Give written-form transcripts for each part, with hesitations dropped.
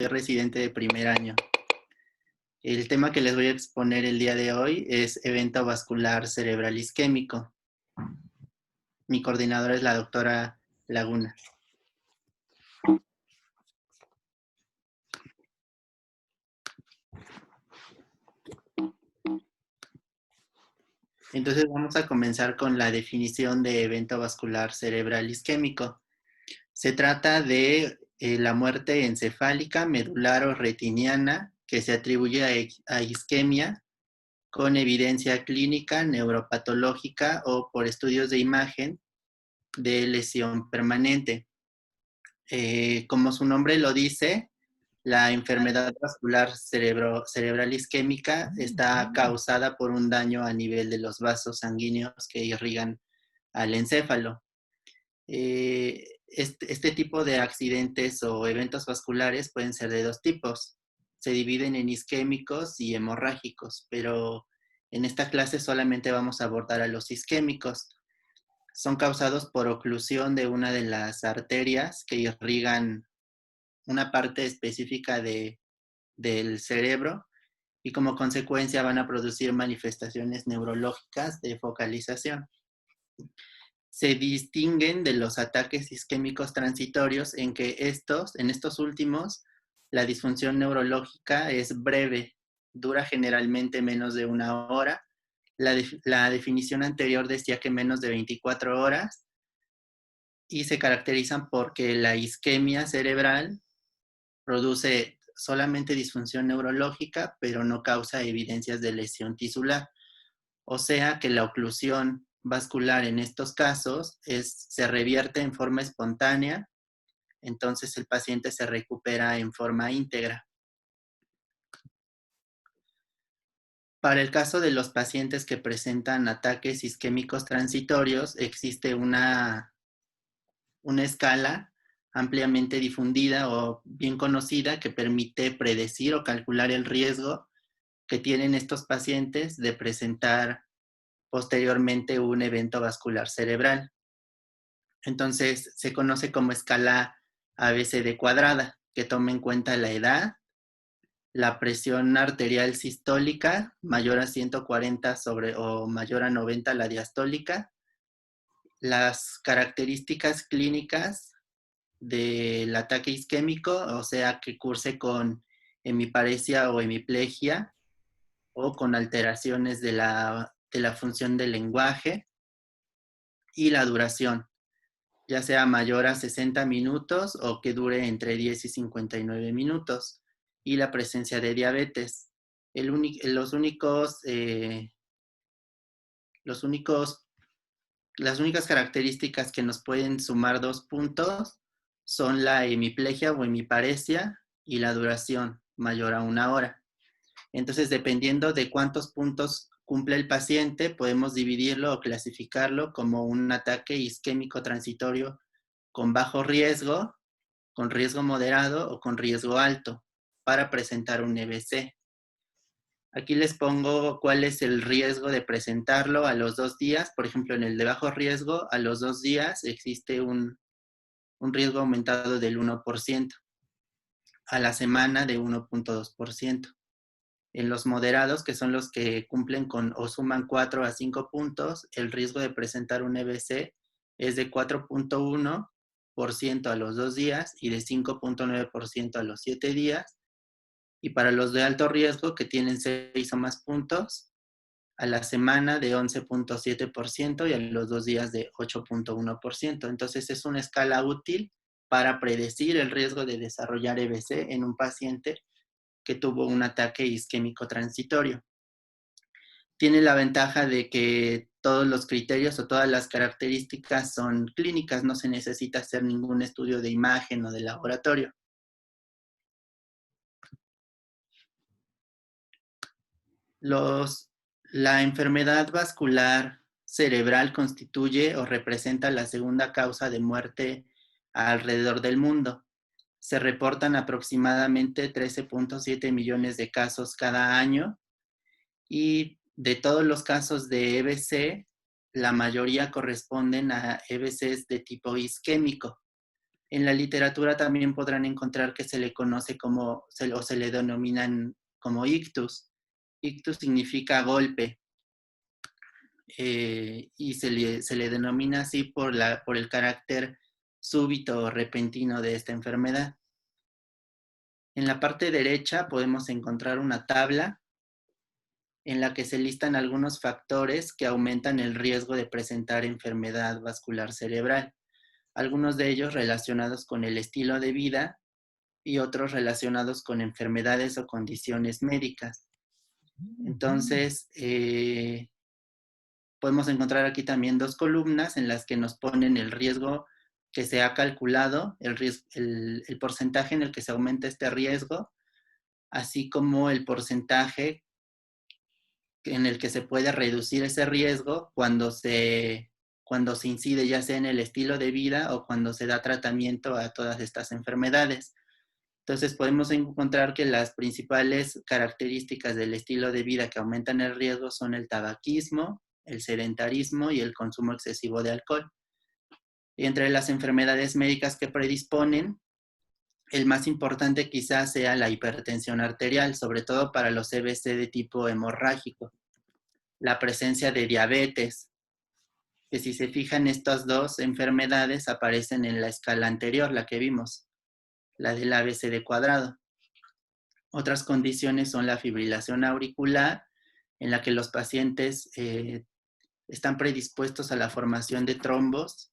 residente de primer año. El tema que les voy a exponer el día de hoy es evento vascular cerebral isquémico. Mi coordinadora es la doctora Laguna. Entonces vamos a comenzar con la definición de evento vascular cerebral isquémico. Se trata de la muerte encefálica, medular o retiniana que se atribuye a isquemia con evidencia clínica, neuropatológica o por estudios de imagen de lesión permanente. Como su nombre lo dice, la enfermedad vascular cerebral isquémica está causada por un daño a nivel de los vasos sanguíneos que irrigan al encéfalo. Este tipo de accidentes o eventos vasculares pueden ser de dos tipos. Se dividen en isquémicos y hemorrágicos, pero en esta clase solamente vamos a abordar a los isquémicos. Son causados por oclusión de una de las arterias que irrigan una parte específica del cerebro y como consecuencia van a producir manifestaciones neurológicas de focalización. Se distinguen de los ataques isquémicos transitorios en que en estos últimos, la disfunción neurológica es breve, dura generalmente menos de 1 hora. La definición anterior decía que menos de 24 horas y se caracterizan porque la isquemia cerebral produce solamente disfunción neurológica, pero no causa evidencias de lesión tisular. O sea que la oclusión vascular en estos casos se revierte en forma espontánea, entonces el paciente se recupera en forma íntegra. Para el caso de los pacientes que presentan ataques isquémicos transitorios, existe una escala ampliamente difundida o bien conocida que permite predecir o calcular el riesgo que tienen estos pacientes de presentar posteriormente un evento vascular cerebral. Entonces, se conoce como escala ABCD cuadrada, que toma en cuenta la edad, la presión arterial sistólica mayor a 140 o mayor a 90 la diastólica, las características clínicas del ataque isquémico, o sea, que curse con hemiparesia o hemiplegia o con alteraciones de la función del lenguaje, y la duración, ya sea mayor a 60 minutos o que dure entre 10 y 59 minutos, y la presencia de diabetes. Los únicos, las únicas características que nos pueden sumar 2 puntos son la hemiplegia o hemiparesia y la duración mayor a 1 hora. Entonces, dependiendo de cuántos puntos cumple el paciente, podemos dividirlo o clasificarlo como un ataque isquémico transitorio con bajo riesgo, con riesgo moderado o con riesgo alto para presentar un EBC. Aquí les pongo cuál es el riesgo de presentarlo a los 2 días. Por ejemplo, en el de bajo riesgo, a los 2 días existe un riesgo aumentado del 1%, a la semana de 1.2%. En los moderados, que son los que cumplen con o suman 4 a 5 puntos, el riesgo de presentar un EBC es de 4.1% a los 2 días y de 5.9% a los 7 días. Y para los de alto riesgo, que tienen 6 o más puntos, a la semana de 11.7% y a los 2 días de 8.1%. Entonces es una escala útil para predecir el riesgo de desarrollar EBC en un paciente que tuvo un ataque isquémico transitorio. Tiene la ventaja de que todos los criterios o todas las características son clínicas, no se necesita hacer ningún estudio de imagen o de laboratorio. La enfermedad vascular cerebral constituye o representa la segunda causa de muerte alrededor del mundo. Se reportan aproximadamente 13.7 millones de casos cada año y de todos los casos de EBC, la mayoría corresponden a EBCs de tipo isquémico. En la literatura también podrán encontrar que se le conoce como, o se le denominan como ictus. Ictus significa golpe, y se le denomina así por el carácter súbito o repentino de esta enfermedad. En la parte derecha podemos encontrar una tabla en la que se listan algunos factores que aumentan el riesgo de presentar enfermedad vascular cerebral, algunos de ellos relacionados con el estilo de vida y otros relacionados con enfermedades o condiciones médicas. Entonces, podemos encontrar aquí también dos columnas en las que nos ponen el riesgo que se ha calculado, el porcentaje en el que se aumenta este riesgo, así como el porcentaje en el que se puede reducir ese riesgo cuando se incide ya sea en el estilo de vida o cuando se da tratamiento a todas estas enfermedades. Entonces podemos encontrar que las principales características del estilo de vida que aumentan el riesgo son el tabaquismo, el sedentarismo y el consumo excesivo de alcohol. Y entre las enfermedades médicas que predisponen, el más importante quizás sea la hipertensión arterial, sobre todo para los CVC de tipo hemorrágico. La presencia de diabetes, que si se fijan estas dos enfermedades aparecen en la escala anterior, la que vimos, la del ABCD cuadrado. Otras condiciones son la fibrilación auricular, en la que los pacientes están predispuestos a la formación de trombos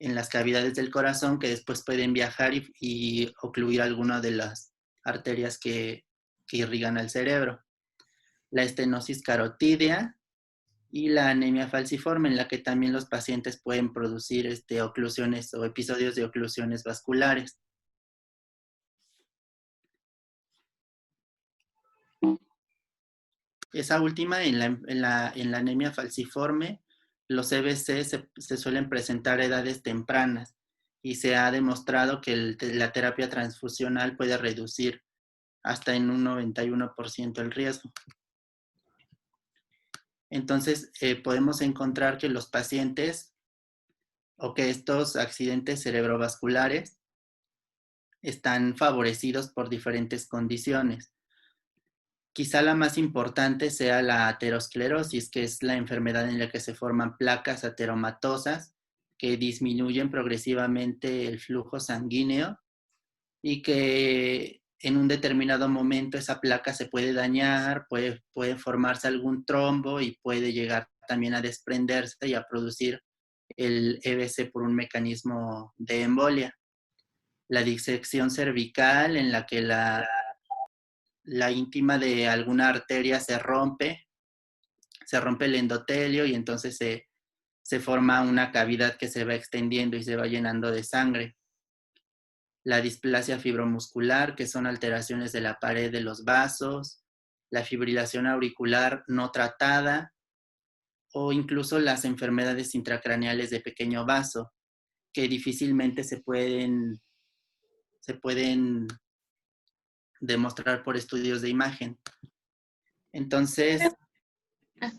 en las cavidades del corazón que después pueden viajar y ocluir alguna de las arterias que irrigan al cerebro. La estenosis carotídea y la anemia falciforme, en la que también los pacientes pueden producir oclusiones o episodios de oclusiones vasculares. Esa última, en la anemia falciforme, los CVC se suelen presentar a edades tempranas y se ha demostrado que la terapia transfusional puede reducir hasta en un 91% el riesgo. Entonces, podemos encontrar que los pacientes o que estos accidentes cerebrovasculares están favorecidos por diferentes condiciones. Quizá la más importante sea la aterosclerosis, que es la enfermedad en la que se forman placas ateromatosas que disminuyen progresivamente el flujo sanguíneo y que en un determinado momento esa placa se puede dañar, puede formarse algún trombo y puede llegar también a desprenderse y a producir el EBC por un mecanismo de embolia. La disección cervical, en la que la íntima de alguna arteria se rompe el endotelio y entonces se forma una cavidad que se va extendiendo y se va llenando de sangre. La displasia fibromuscular, que son alteraciones de la pared de los vasos, la fibrilación auricular no tratada o incluso las enfermedades intracraneales de pequeño vaso, que difícilmente se pueden demostrar por estudios de imagen. Entonces, Ah,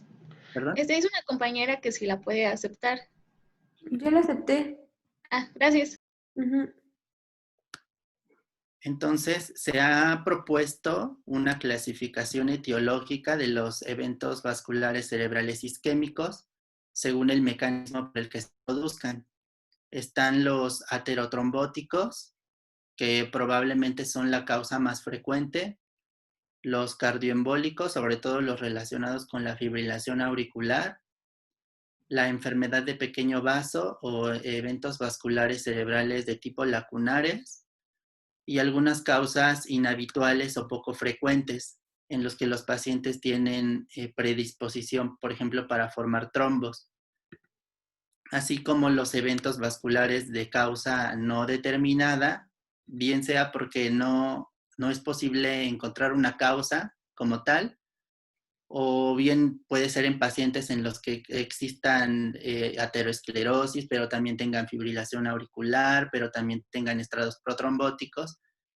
¿perdón? es una compañera que si la puede aceptar. Yo la acepté. Ah, gracias. Entonces, se ha propuesto una clasificación etiológica de los eventos vasculares cerebrales isquémicos según el mecanismo por el que se produzcan. Están los aterotrombóticos, que probablemente son la causa más frecuente, los cardioembólicos, sobre todo los relacionados con la fibrilación auricular, la enfermedad de pequeño vaso o eventos vasculares cerebrales de tipo lacunares, y algunas causas inhabituales o poco frecuentes en los que los pacientes tienen predisposición, por ejemplo, para formar trombos, así como los eventos vasculares de causa no determinada, bien sea porque no es posible encontrar una causa como tal, o bien puede ser en pacientes en los que existan aterosclerosis, pero también tengan fibrilación auricular, pero también tengan estrados protrombóticos,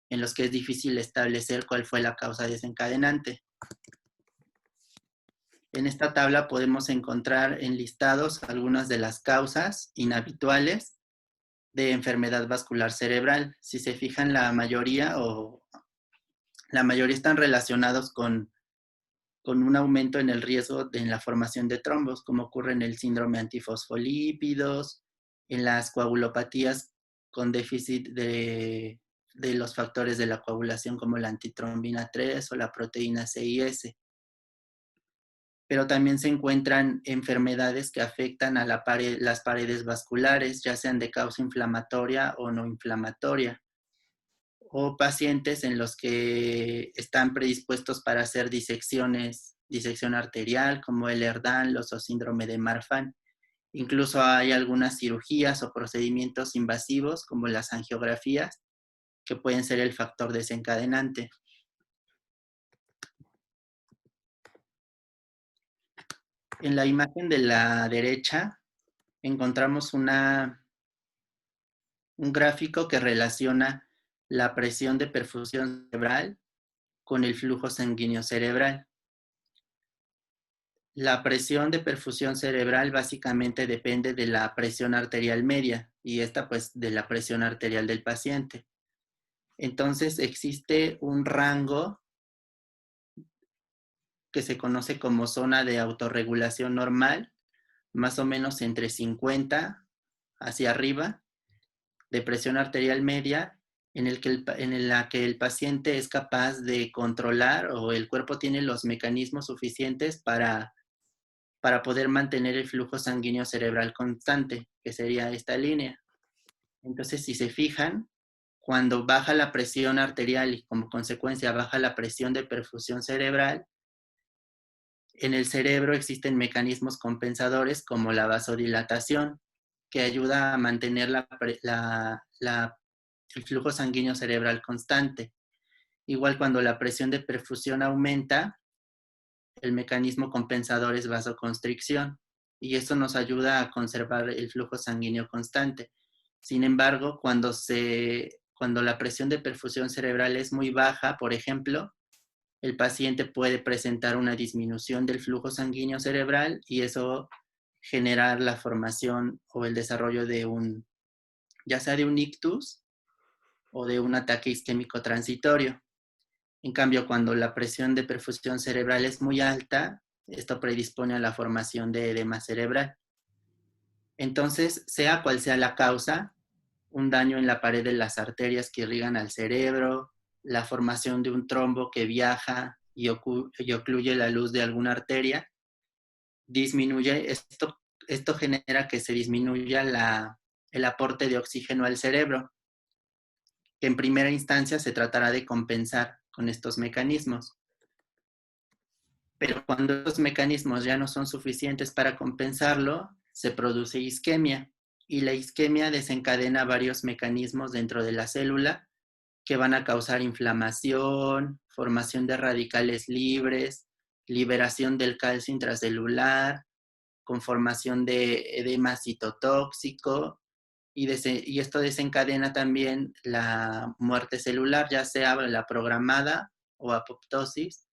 en los que es difícil establecer cuál fue la causa desencadenante. En esta tabla podemos encontrar enlistados algunas de las causas inhabituales de enfermedad vascular cerebral. Si se fijan, la mayoría están relacionados con un aumento en el riesgo en la formación de trombos, como ocurre en el síndrome antifosfolípidos, en las coagulopatías con déficit de los factores de la coagulación como la antitrombina 3 o la proteína CIS. Pero también se encuentran enfermedades que afectan a las paredes vasculares, ya sean de causa inflamatoria o no inflamatoria, o pacientes en los que están predispuestos para hacer disección arterial, como el Ehlers-Danlos o síndrome de Marfan. Incluso hay algunas cirugías o procedimientos invasivos, como las angiografías, que pueden ser el factor desencadenante. En la imagen de la derecha encontramos un gráfico que relaciona la presión de perfusión cerebral con el flujo sanguíneo cerebral. La presión de perfusión cerebral básicamente depende de la presión arterial media y esta pues de la presión arterial del paciente. Entonces existe un rango que se conoce como zona de autorregulación normal, más o menos entre 50 hacia arriba, de presión arterial media, en la que el paciente es capaz de controlar o el cuerpo tiene los mecanismos suficientes para poder mantener el flujo sanguíneo cerebral constante, que sería esta línea. Entonces, si se fijan, cuando baja la presión arterial y como consecuencia baja la presión de perfusión cerebral, en el cerebro existen mecanismos compensadores como la vasodilatación, que ayuda a mantener el flujo sanguíneo cerebral constante. Igual cuando la presión de perfusión aumenta, el mecanismo compensador es vasoconstricción y esto nos ayuda a conservar el flujo sanguíneo constante. Sin embargo, cuando la presión de perfusión cerebral es muy baja, por ejemplo, el paciente puede presentar una disminución del flujo sanguíneo cerebral y eso generar la formación o el desarrollo de ya sea de un ictus o de un ataque isquémico transitorio. En cambio, cuando la presión de perfusión cerebral es muy alta, esto predispone a la formación de edema cerebral. Entonces, sea cual sea la causa, un daño en la pared de las arterias que irrigan al cerebro, la formación de un trombo que viaja y ocluye la luz de alguna arteria, esto genera que se disminuya el aporte de oxígeno al cerebro, que en primera instancia se tratará de compensar con estos mecanismos. Pero cuando estos mecanismos ya no son suficientes para compensarlo, se produce isquemia. Y la isquemia desencadena varios mecanismos dentro de la célula que van a causar inflamación, formación de radicales libres, liberación del calcio intracelular, conformación de edema citotóxico, y esto desencadena también la muerte celular, ya sea la programada o apoptosis,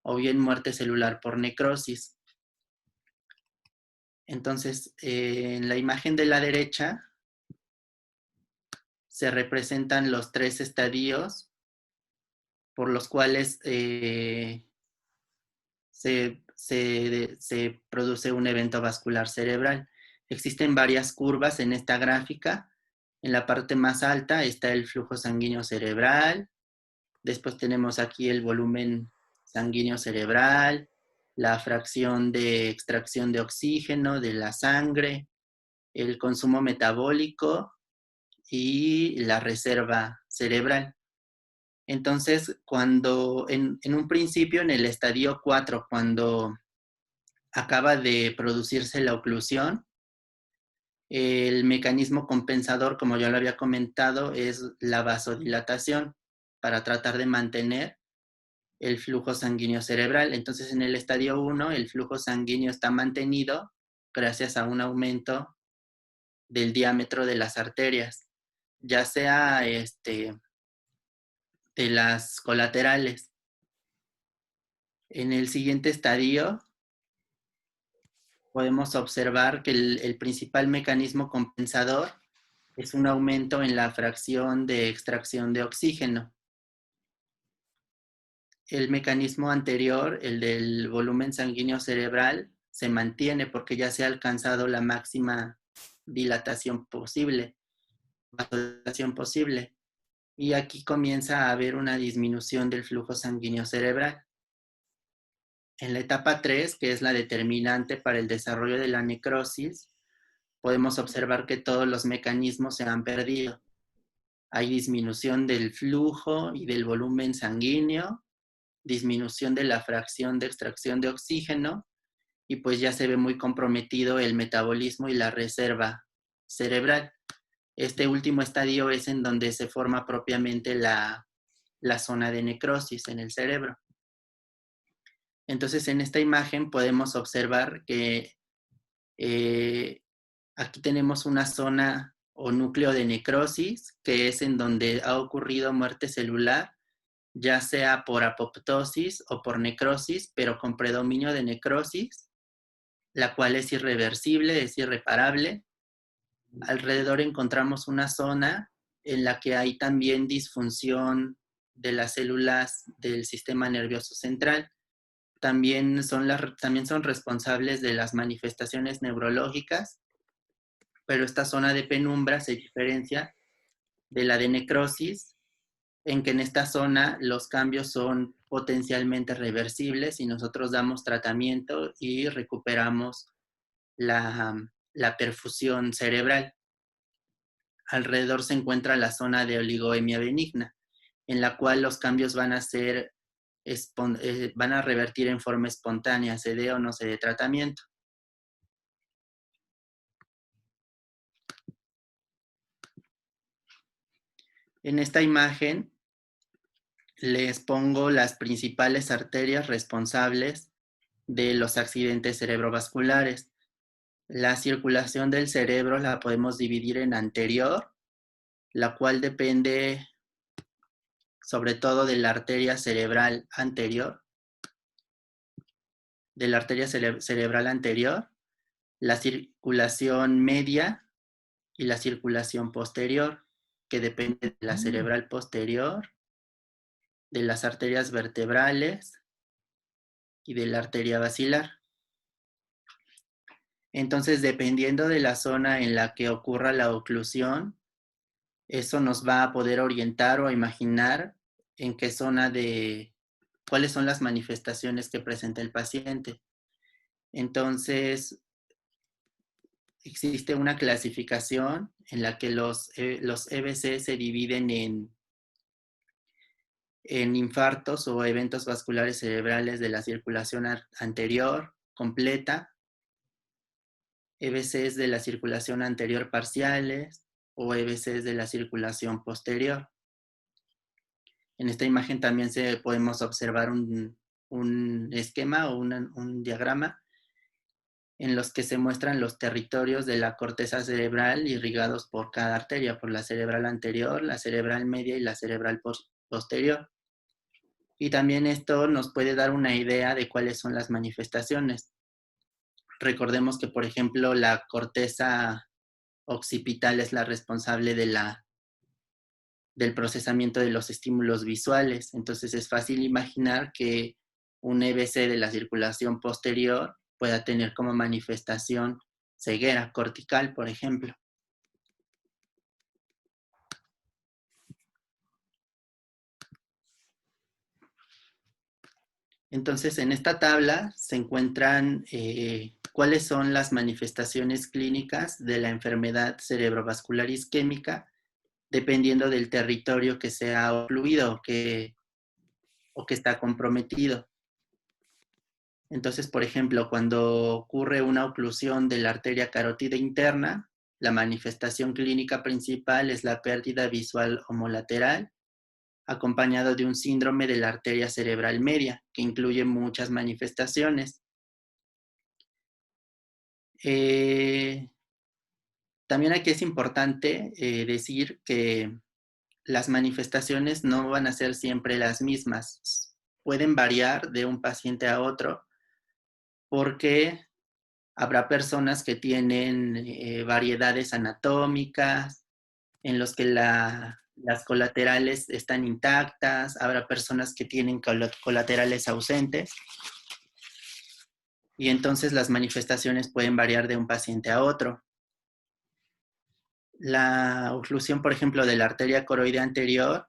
o bien muerte celular por necrosis. Entonces, en la imagen de la derecha se representan los 3 estadios por los cuales se produce un evento vascular cerebral. Existen varias curvas en esta gráfica. En la parte más alta está el flujo sanguíneo cerebral. Después tenemos aquí el volumen sanguíneo cerebral, la fracción de extracción de oxígeno de la sangre, el consumo metabólico y la reserva cerebral. Entonces, cuando en un principio, en el estadio 4, cuando acaba de producirse la oclusión, el mecanismo compensador, como yo lo había comentado, es la vasodilatación para tratar de mantener el flujo sanguíneo cerebral. Entonces, en el estadio 1, el flujo sanguíneo está mantenido gracias a un aumento del diámetro de las arterias, ya sea de las colaterales. En el siguiente estadio podemos observar que el principal mecanismo compensador es un aumento en la fracción de extracción de oxígeno. El mecanismo anterior, el del volumen sanguíneo cerebral, se mantiene porque ya se ha alcanzado la máxima dilatación posible, vasodilatación posible. Y aquí comienza a haber una disminución del flujo sanguíneo cerebral. En la etapa 3, que es la determinante para el desarrollo de la necrosis, podemos observar que todos los mecanismos se han perdido. Hay disminución del flujo y del volumen sanguíneo, disminución de la fracción de extracción de oxígeno, y pues ya se ve muy comprometido el metabolismo y la reserva cerebral. Este último estadio es en donde se forma propiamente la zona de necrosis en el cerebro. Entonces, en esta imagen podemos observar que aquí tenemos una zona o núcleo de necrosis, que es en donde ha ocurrido muerte celular, ya sea por apoptosis o por necrosis, pero con predominio de necrosis, la cual es irreversible, es irreparable. Alrededor encontramos una zona en la que hay también disfunción de las células del sistema nervioso central. También son responsables de las manifestaciones neurológicas, pero esta zona de penumbra se diferencia de la de necrosis, en que en esta zona los cambios son potencialmente reversibles y nosotros damos tratamiento y recuperamos la perfusión cerebral. Alrededor se encuentra la zona de oligoemia benigna, en la cual los cambios van a revertir en forma espontánea, se dé o no se dé tratamiento. En esta imagen les pongo las principales arterias responsables de los accidentes cerebrovasculares. La circulación del cerebro la podemos dividir en anterior, la cual depende sobre todo de la arteria cerebral anterior, la circulación media y la circulación posterior, que depende de la cerebral posterior, de las arterias vertebrales y de la arteria basilar. Entonces, dependiendo de la zona en la que ocurra la oclusión, eso nos va a poder orientar o a imaginar en qué zona cuáles son las manifestaciones que presenta el paciente. Entonces, existe una clasificación en la que los EBC se dividen en infartos o eventos vasculares cerebrales de la circulación anterior completa, EBCs de la circulación anterior parciales o EBCs de la circulación posterior. En esta imagen también podemos observar un esquema o un diagrama en los que se muestran los territorios de la corteza cerebral irrigados por cada arteria, por la cerebral anterior, la cerebral media y la cerebral posterior. Y también esto nos puede dar una idea de cuáles son las manifestaciones. Recordemos que, por ejemplo, la corteza occipital es la responsable del procesamiento de los estímulos visuales. Entonces es fácil imaginar que un EBC de la circulación posterior pueda tener como manifestación ceguera cortical, por ejemplo. Entonces, en esta tabla se encuentran cuáles son las manifestaciones clínicas de la enfermedad cerebrovascular isquémica, dependiendo del territorio que sea ocluido o que está comprometido. Entonces, por ejemplo, cuando ocurre una oclusión de la arteria carótida interna, la manifestación clínica principal es la pérdida visual homolateral, acompañado de un síndrome de la arteria cerebral media, que incluye muchas manifestaciones. También aquí es importante decir que las manifestaciones no van a ser siempre las mismas. Pueden variar de un paciente a otro porque habrá personas que tienen variedades anatómicas, en los que las colaterales están intactas, habrá personas que tienen colaterales ausentes, y entonces las manifestaciones pueden variar de un paciente a otro. La oclusión, por ejemplo, de la arteria coroidea anterior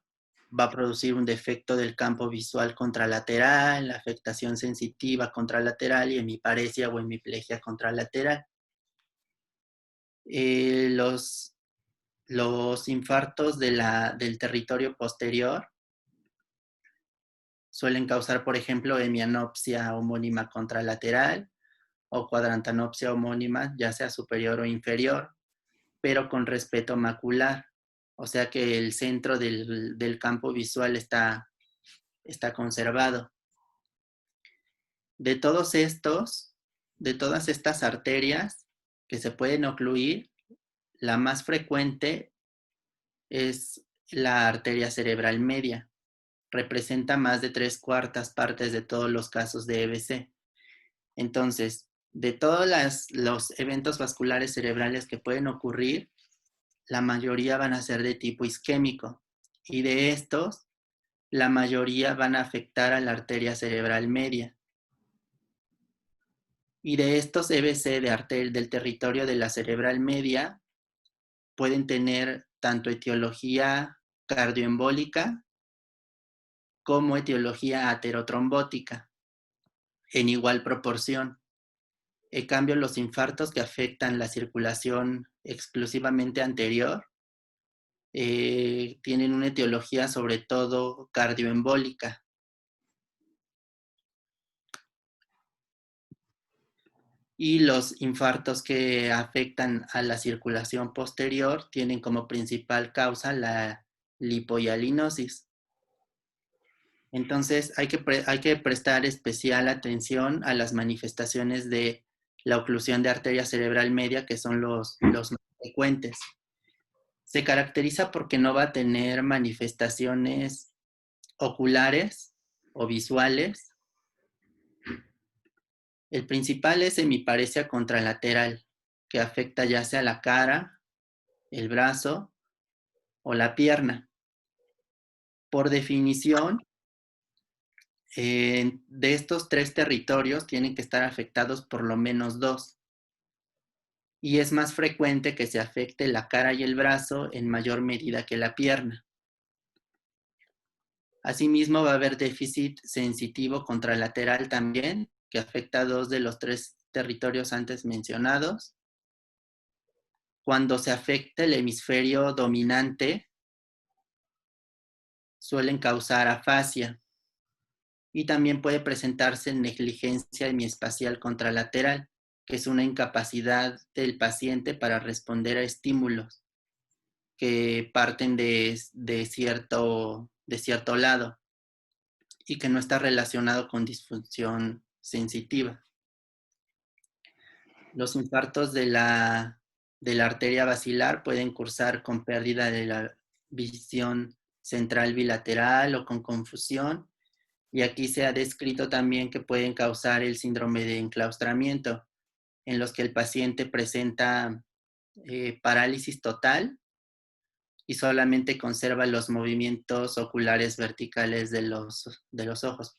va a producir un defecto del campo visual contralateral, la afectación sensitiva contralateral y hemiparesia o hemiplegia contralateral. Los infartos del territorio posterior suelen causar, por ejemplo, hemianopsia homónima contralateral o cuadrantanopsia homónima, ya sea superior o inferior, pero con respeto macular. O sea que el centro del campo visual está conservado. De todas estas arterias que se pueden ocluir, la más frecuente es la arteria cerebral media. Representa más de 3/4 partes de todos los casos de EBC. Entonces, de todos los eventos vasculares cerebrales que pueden ocurrir, la mayoría van a ser de tipo isquémico. Y de estos, la mayoría van a afectar a la arteria cerebral media. Y de estos EBC del territorio de la cerebral media, pueden tener tanto etiología cardioembólica como etiología aterotrombótica, en igual proporción. En cambio, los infartos que afectan la circulación exclusivamente anterior tienen una etiología sobre todo cardioembólica. Y los infartos que afectan a la circulación posterior tienen como principal causa la lipohialinosis. Entonces hay que prestar especial atención a las manifestaciones de la oclusión de arteria cerebral media, que son los más frecuentes. Se caracteriza porque no va a tener manifestaciones oculares o visuales. El principal es hemiparesia contralateral, que afecta ya sea la cara, el brazo o la pierna. Por definición, de estos 3 territorios tienen que estar afectados por lo menos 2. Y es más frecuente que se afecte la cara y el brazo en mayor medida que la pierna. Asimismo, va a haber déficit sensitivo contralateral también, que afecta a 2 de los 3 territorios antes mencionados. Cuando se afecta el hemisferio dominante, suelen causar afasia. Y también puede presentarse negligencia hemiespacial contralateral, que es una incapacidad del paciente para responder a estímulos que parten de cierto lado y que no está relacionado con disfunción sensitiva. Los infartos de la arteria basilar pueden cursar con pérdida de la visión central bilateral o con confusión. Y aquí se ha descrito también que pueden causar el síndrome de enclaustramiento, en los que el paciente presenta parálisis total y solamente conserva los movimientos oculares verticales de los ojos.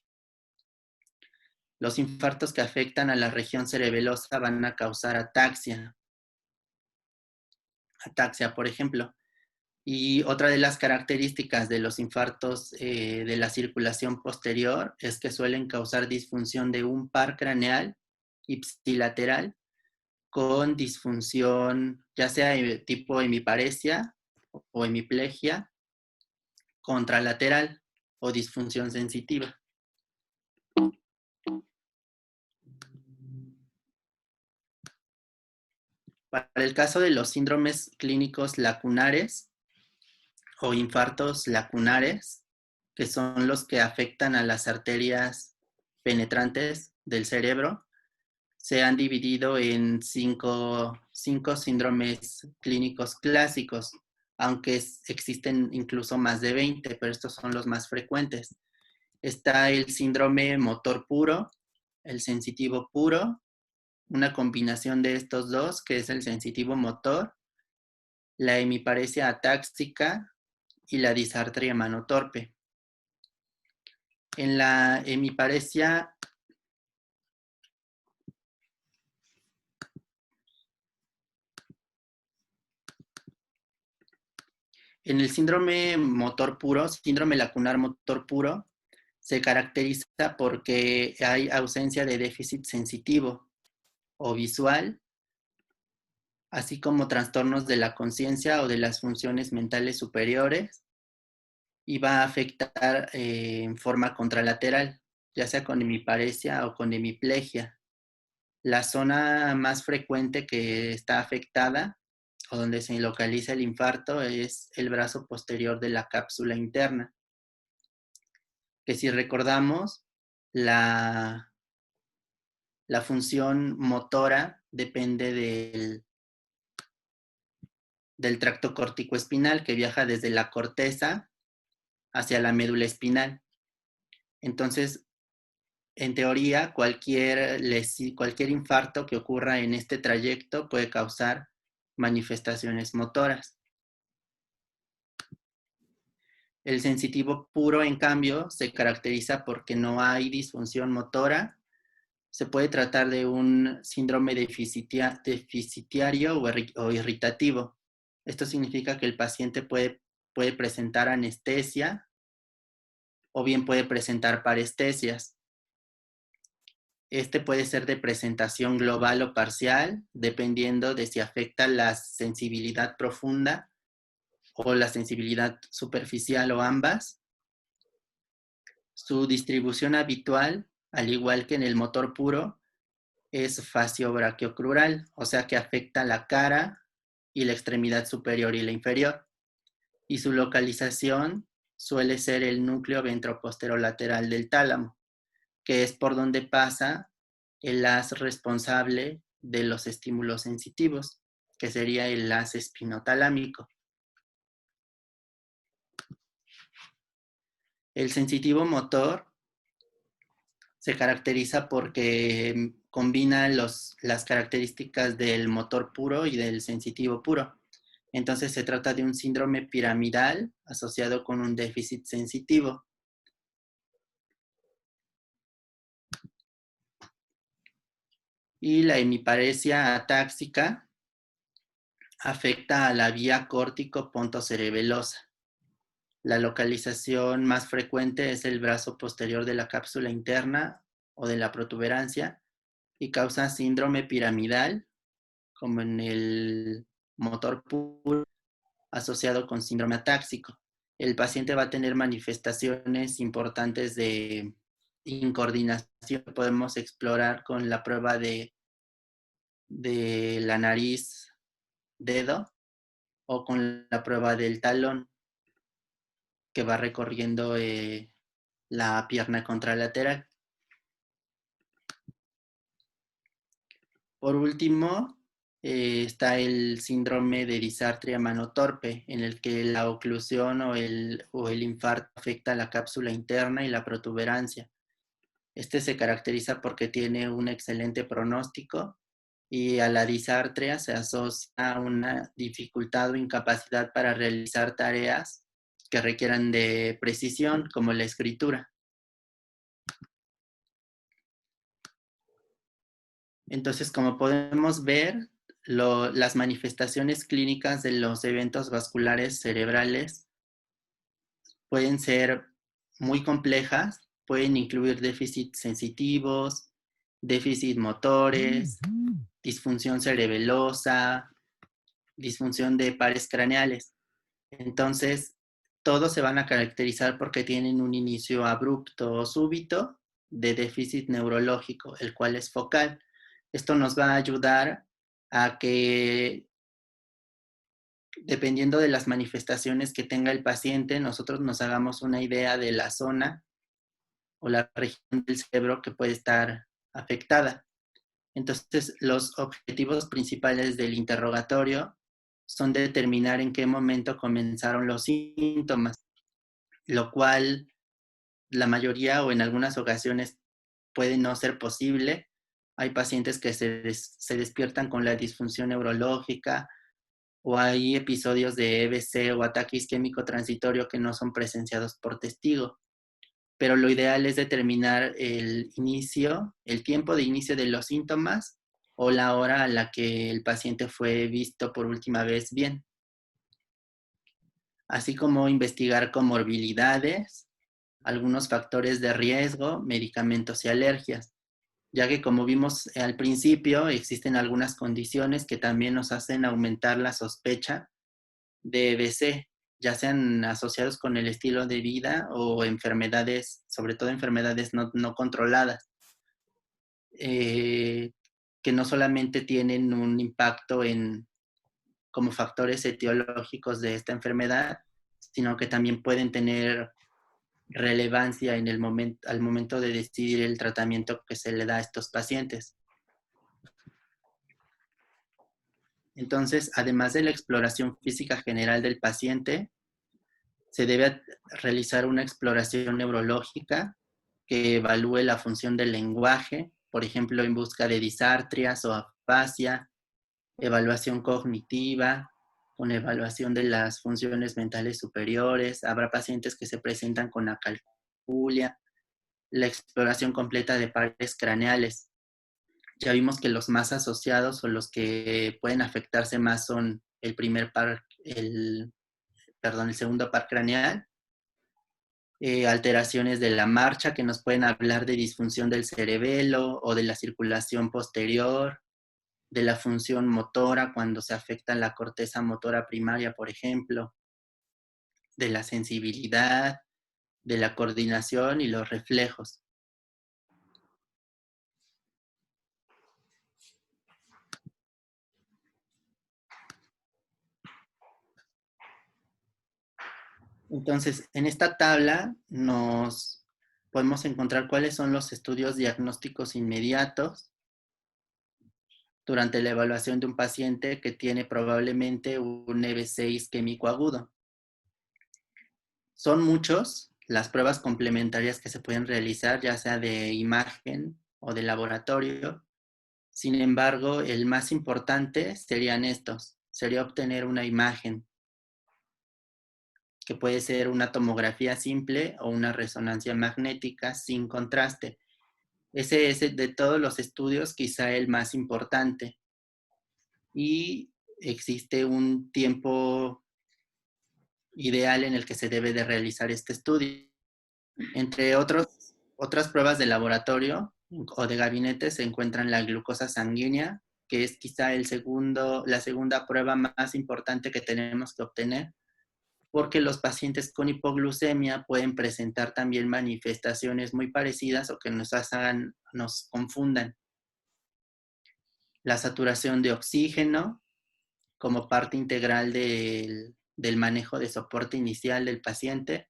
Los infartos que afectan a la región cerebelosa van a causar ataxia, por ejemplo. Y otra de las características de los infartos de la circulación posterior es que suelen causar disfunción de un par craneal ipsilateral con disfunción, ya sea de tipo hemiparesia o hemiplegia contralateral o disfunción sensitiva. Para el caso de los síndromes clínicos lacunares o infartos lacunares, que son los que afectan a las arterias penetrantes del cerebro, se han dividido en cinco síndromes clínicos clásicos, aunque existen incluso más de 20, pero estos son los más frecuentes. Está el síndrome motor puro, el sensitivo puro, una combinación de estos dos, que es el sensitivo motor, la hemiparesia atáxica y la disartria mano torpe. En la hemiparesia en el síndrome motor puro, síndrome lacunar motor puro, se caracteriza porque hay ausencia de déficit sensitivo o visual, así como trastornos de la conciencia o de las funciones mentales superiores, y va a afectar en forma contralateral, ya sea con hemiparesia o con hemiplegia. La zona más frecuente que está afectada o donde se localiza el infarto es el brazo posterior de la cápsula interna, que si recordamos, la función motora depende del tracto corticoespinal, que viaja desde la corteza hacia la médula espinal. Entonces, en teoría, cualquier infarto que ocurra en este trayecto puede causar manifestaciones motoras. El sensitivo puro, en cambio, se caracteriza porque no hay disfunción motora. Se puede tratar de un síndrome deficitario o irritativo. Esto significa que el paciente puede presentar anestesia o bien puede presentar parestesias. Este puede ser de presentación global o parcial, dependiendo de si afecta la sensibilidad profunda o la sensibilidad superficial o ambas. Su distribución habitual, al igual que en el motor puro, es facio-braquiocrural, o sea que afecta la cara y la extremidad superior y la inferior. Y su localización suele ser el núcleo ventroposterolateral del tálamo, que es por donde pasa el haz responsable de los estímulos sensitivos, que sería el haz espinotalámico. El sensitivo motor se caracteriza porque combina las características del motor puro y del sensitivo puro. Entonces se trata de un síndrome piramidal asociado con un déficit sensitivo. Y la hemiparesia atáxica afecta a la vía córtico-pontocerebelosa. La localización más frecuente es el brazo posterior de la cápsula interna o de la protuberancia y causa síndrome piramidal, como en el motor puro, asociado con síndrome atáxico. El paciente va a tener manifestaciones importantes de incoordinación que podemos explorar con la prueba de la nariz dedo o con la prueba del talón que va recorriendo la pierna contralateral. Por último, está el síndrome de disartria mano torpe, en el que la oclusión o el infarto afecta la cápsula interna y la protuberancia. Este se caracteriza porque tiene un excelente pronóstico y a la disartria se asocia una dificultad o incapacidad para realizar tareas que requieran de precisión, como la escritura. Entonces, como podemos ver, las manifestaciones clínicas de los eventos vasculares cerebrales pueden ser muy complejas, pueden incluir déficits sensitivos, déficit motores, disfunción cerebelosa, disfunción de pares craneales. Entonces, todos se van a caracterizar porque tienen un inicio abrupto o súbito de déficit neurológico, el cual es focal. Esto nos va a ayudar a que, dependiendo de las manifestaciones que tenga el paciente, nosotros nos hagamos una idea de la zona o la región del cerebro que puede estar afectada. Entonces, los objetivos principales del interrogatorio son determinar en qué momento comenzaron los síntomas, lo cual la mayoría o en algunas ocasiones puede no ser posible. Hay pacientes que se despiertan con la disfunción neurológica o hay episodios de EBC o ataque isquémico transitorio que no son presenciados por testigo. Pero lo ideal es determinar el tiempo de inicio de los síntomas o la hora a la que el paciente fue visto por última vez bien, así como investigar comorbilidades, algunos factores de riesgo, medicamentos y alergias, ya que como vimos al principio, existen algunas condiciones que también nos hacen aumentar la sospecha de EBC, ya sean asociados con el estilo de vida o enfermedades, sobre todo enfermedades no controladas, que no solamente tienen un impacto como factores etiológicos de esta enfermedad, sino que también pueden tener relevancia al momento de decidir el tratamiento que se le da a estos pacientes. Entonces, además de la exploración física general del paciente, se debe realizar una exploración neurológica que evalúe la función del lenguaje, por ejemplo, en busca de disartrias o afasia, evaluación cognitiva, con evaluación de las funciones mentales superiores. Habrá pacientes que se presentan con acalculia, la exploración completa de pares craneales. Ya vimos que los más asociados o los que pueden afectarse más son el segundo par craneal, alteraciones de la marcha que nos pueden hablar de disfunción del cerebelo o de la circulación posterior, de la función motora cuando se afecta la corteza motora primaria, por ejemplo, de la sensibilidad, de la coordinación y los reflejos. Entonces, en esta tabla nos podemos encontrar cuáles son los estudios diagnósticos inmediatos durante la evaluación de un paciente que tiene probablemente un EBC isquémico agudo. Son muchos las pruebas complementarias que se pueden realizar, ya sea de imagen o de laboratorio. Sin embargo, el más importante serían estos. Sería obtener una imagen, que puede ser una tomografía simple o una resonancia magnética sin contraste. Ese es de todos los estudios quizá el más importante. Y existe un tiempo ideal en el que se debe de realizar este estudio. Entre otras pruebas de laboratorio o de gabinete se encuentran la glucosa sanguínea, que es quizá la segunda prueba más importante que tenemos que obtener, porque los pacientes con hipoglucemia pueden presentar también manifestaciones muy parecidas o que nos confundan. La saturación de oxígeno como parte integral del manejo de soporte inicial del paciente.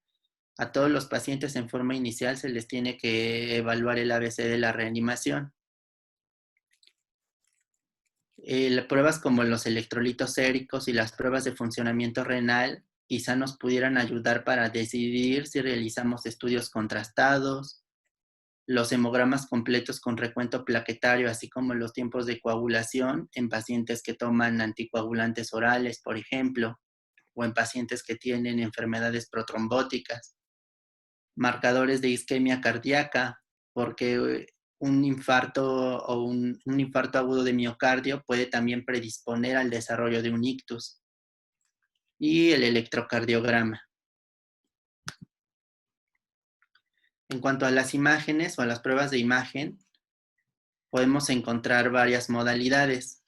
A todos los pacientes en forma inicial se les tiene que evaluar el ABC de la reanimación. Pruebas como los electrolitos séricos y las pruebas de funcionamiento renal quizá nos pudieran ayudar para decidir si realizamos estudios contrastados, los hemogramas completos con recuento plaquetario, así como los tiempos de coagulación en pacientes que toman anticoagulantes orales, por ejemplo, o en pacientes que tienen enfermedades protrombóticas. Marcadores de isquemia cardíaca, porque un infarto o un infarto agudo de miocardio puede también predisponer al desarrollo de un ictus. Y el electrocardiograma. En cuanto a las imágenes o a las pruebas de imagen, podemos encontrar varias modalidades.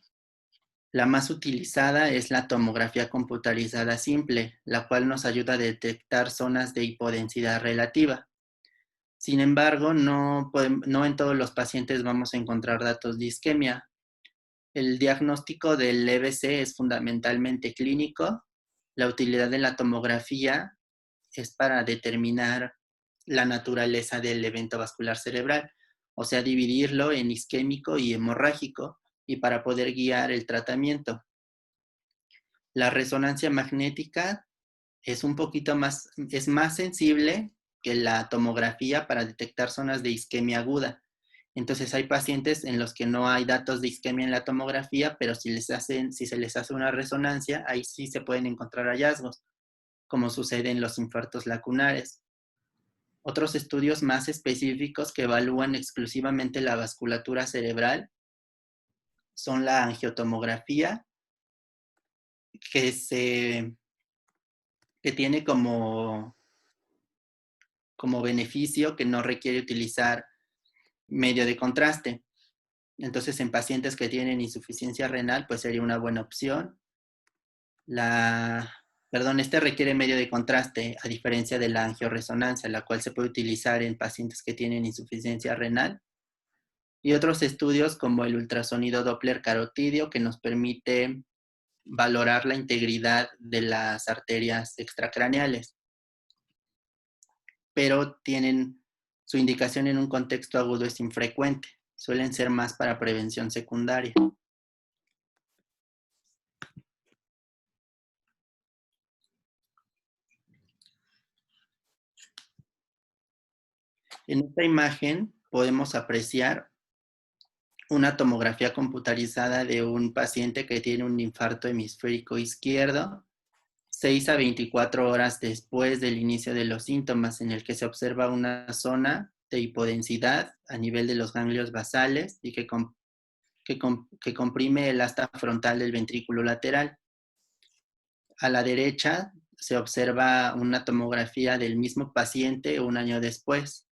La más utilizada es la tomografía computarizada simple, la cual nos ayuda a detectar zonas de hipodensidad relativa. Sin embargo, no en todos los pacientes vamos a encontrar datos de isquemia. El diagnóstico del EBC es fundamentalmente clínico. La utilidad de la tomografía es para determinar la naturaleza del evento vascular cerebral, o sea, dividirlo en isquémico y hemorrágico, y para poder guiar el tratamiento. La resonancia magnética es más sensible que la tomografía para detectar zonas de isquemia aguda. Entonces hay pacientes en los que no hay datos de isquemia en la tomografía, pero si se les hace una resonancia, ahí sí se pueden encontrar hallazgos, como sucede en los infartos lacunares. Otros estudios más específicos que evalúan exclusivamente la vasculatura cerebral son la angiotomografía, que tiene como beneficio que no requiere utilizar medio de contraste. Entonces, en pacientes que tienen insuficiencia renal, pues sería una buena opción. Este requiere medio de contraste, a diferencia de la angioresonancia, la cual se puede utilizar en pacientes que tienen insuficiencia renal. Y otros estudios como el ultrasonido Doppler carotídeo, que nos permite valorar la integridad de las arterias extracraneales, pero su indicación en un contexto agudo es infrecuente, suelen ser más para prevención secundaria. En esta imagen podemos apreciar una tomografía computarizada de un paciente que tiene un infarto hemisférico izquierdo, 6 a 24 horas después del inicio de los síntomas, en el que se observa una zona de hipodensidad a nivel de los ganglios basales y que comprime el asta frontal del ventrículo lateral. A la derecha se observa una tomografía del mismo paciente un año después,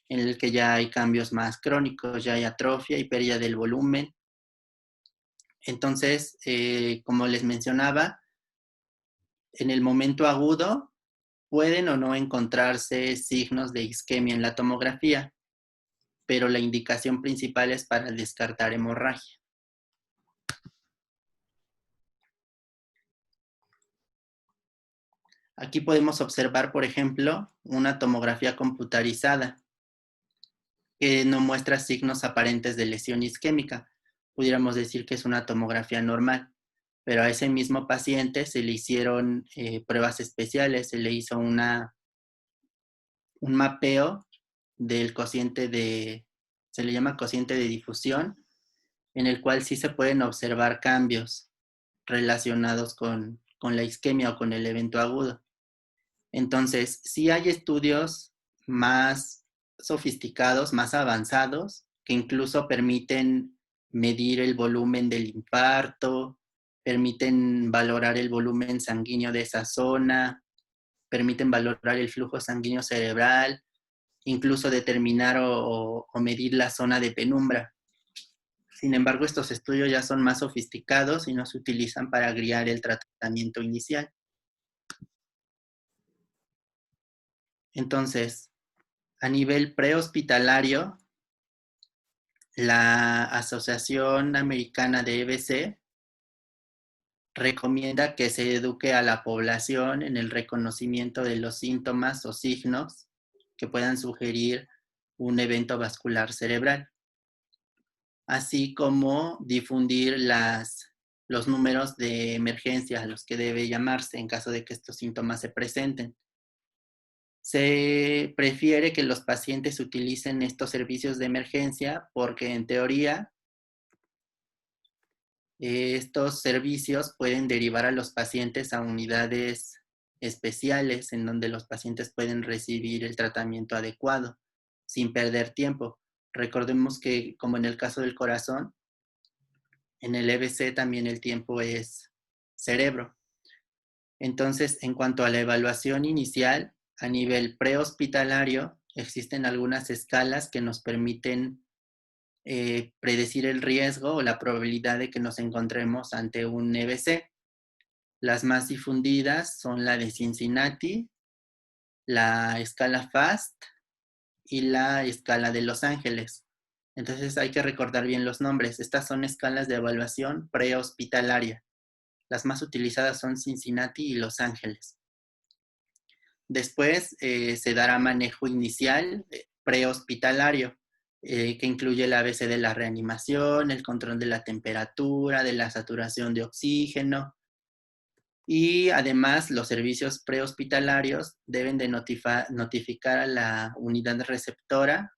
en el que ya hay cambios más crónicos, ya hay atrofia y pérdida del volumen. Entonces, como les mencionaba, en el momento agudo pueden o no encontrarse signos de isquemia en la tomografía, pero la indicación principal es para descartar hemorragia. Aquí podemos observar, por ejemplo, una tomografía computarizada que no muestra signos aparentes de lesión isquémica. Pudiéramos decir que es una tomografía normal, pero a ese mismo paciente se le hicieron pruebas especiales, se le hizo un mapeo del se le llama cociente de difusión, en el cual sí se pueden observar cambios relacionados con la isquemia o con el evento agudo. Entonces, sí hay estudios más sofisticados, más avanzados, que incluso permiten medir el volumen del infarto, permiten valorar el volumen sanguíneo de esa zona, permiten valorar el flujo sanguíneo cerebral, incluso determinar o medir la zona de penumbra. Sin embargo, estos estudios ya son más sofisticados y no se utilizan para guiar el tratamiento inicial. Entonces, a nivel prehospitalario, la Asociación Americana de EBC recomienda que se eduque a la población en el reconocimiento de los síntomas o signos que puedan sugerir un evento vascular cerebral, así como difundir los números de emergencia a los que debe llamarse en caso de que estos síntomas se presenten. Se prefiere que los pacientes utilicen estos servicios de emergencia porque en teoría estos servicios pueden derivar a los pacientes a unidades especiales en donde los pacientes pueden recibir el tratamiento adecuado sin perder tiempo. Recordemos que, como en el caso del corazón, en el EBC también el tiempo es cerebro. Entonces, en cuanto a la evaluación inicial, a nivel prehospitalario, existen algunas escalas que nos permiten predecir el riesgo o la probabilidad de que nos encontremos ante un EBC. Las más difundidas son la de Cincinnati, la escala FAST y la escala de Los Ángeles. Entonces hay que recordar bien los nombres. Estas son escalas de evaluación prehospitalaria. Las más utilizadas son Cincinnati y Los Ángeles. Después se dará manejo inicial prehospitalario, que incluye el ABC de la reanimación, el control de la temperatura, de la saturación de oxígeno. Y además los servicios prehospitalarios deben de notificar a la unidad receptora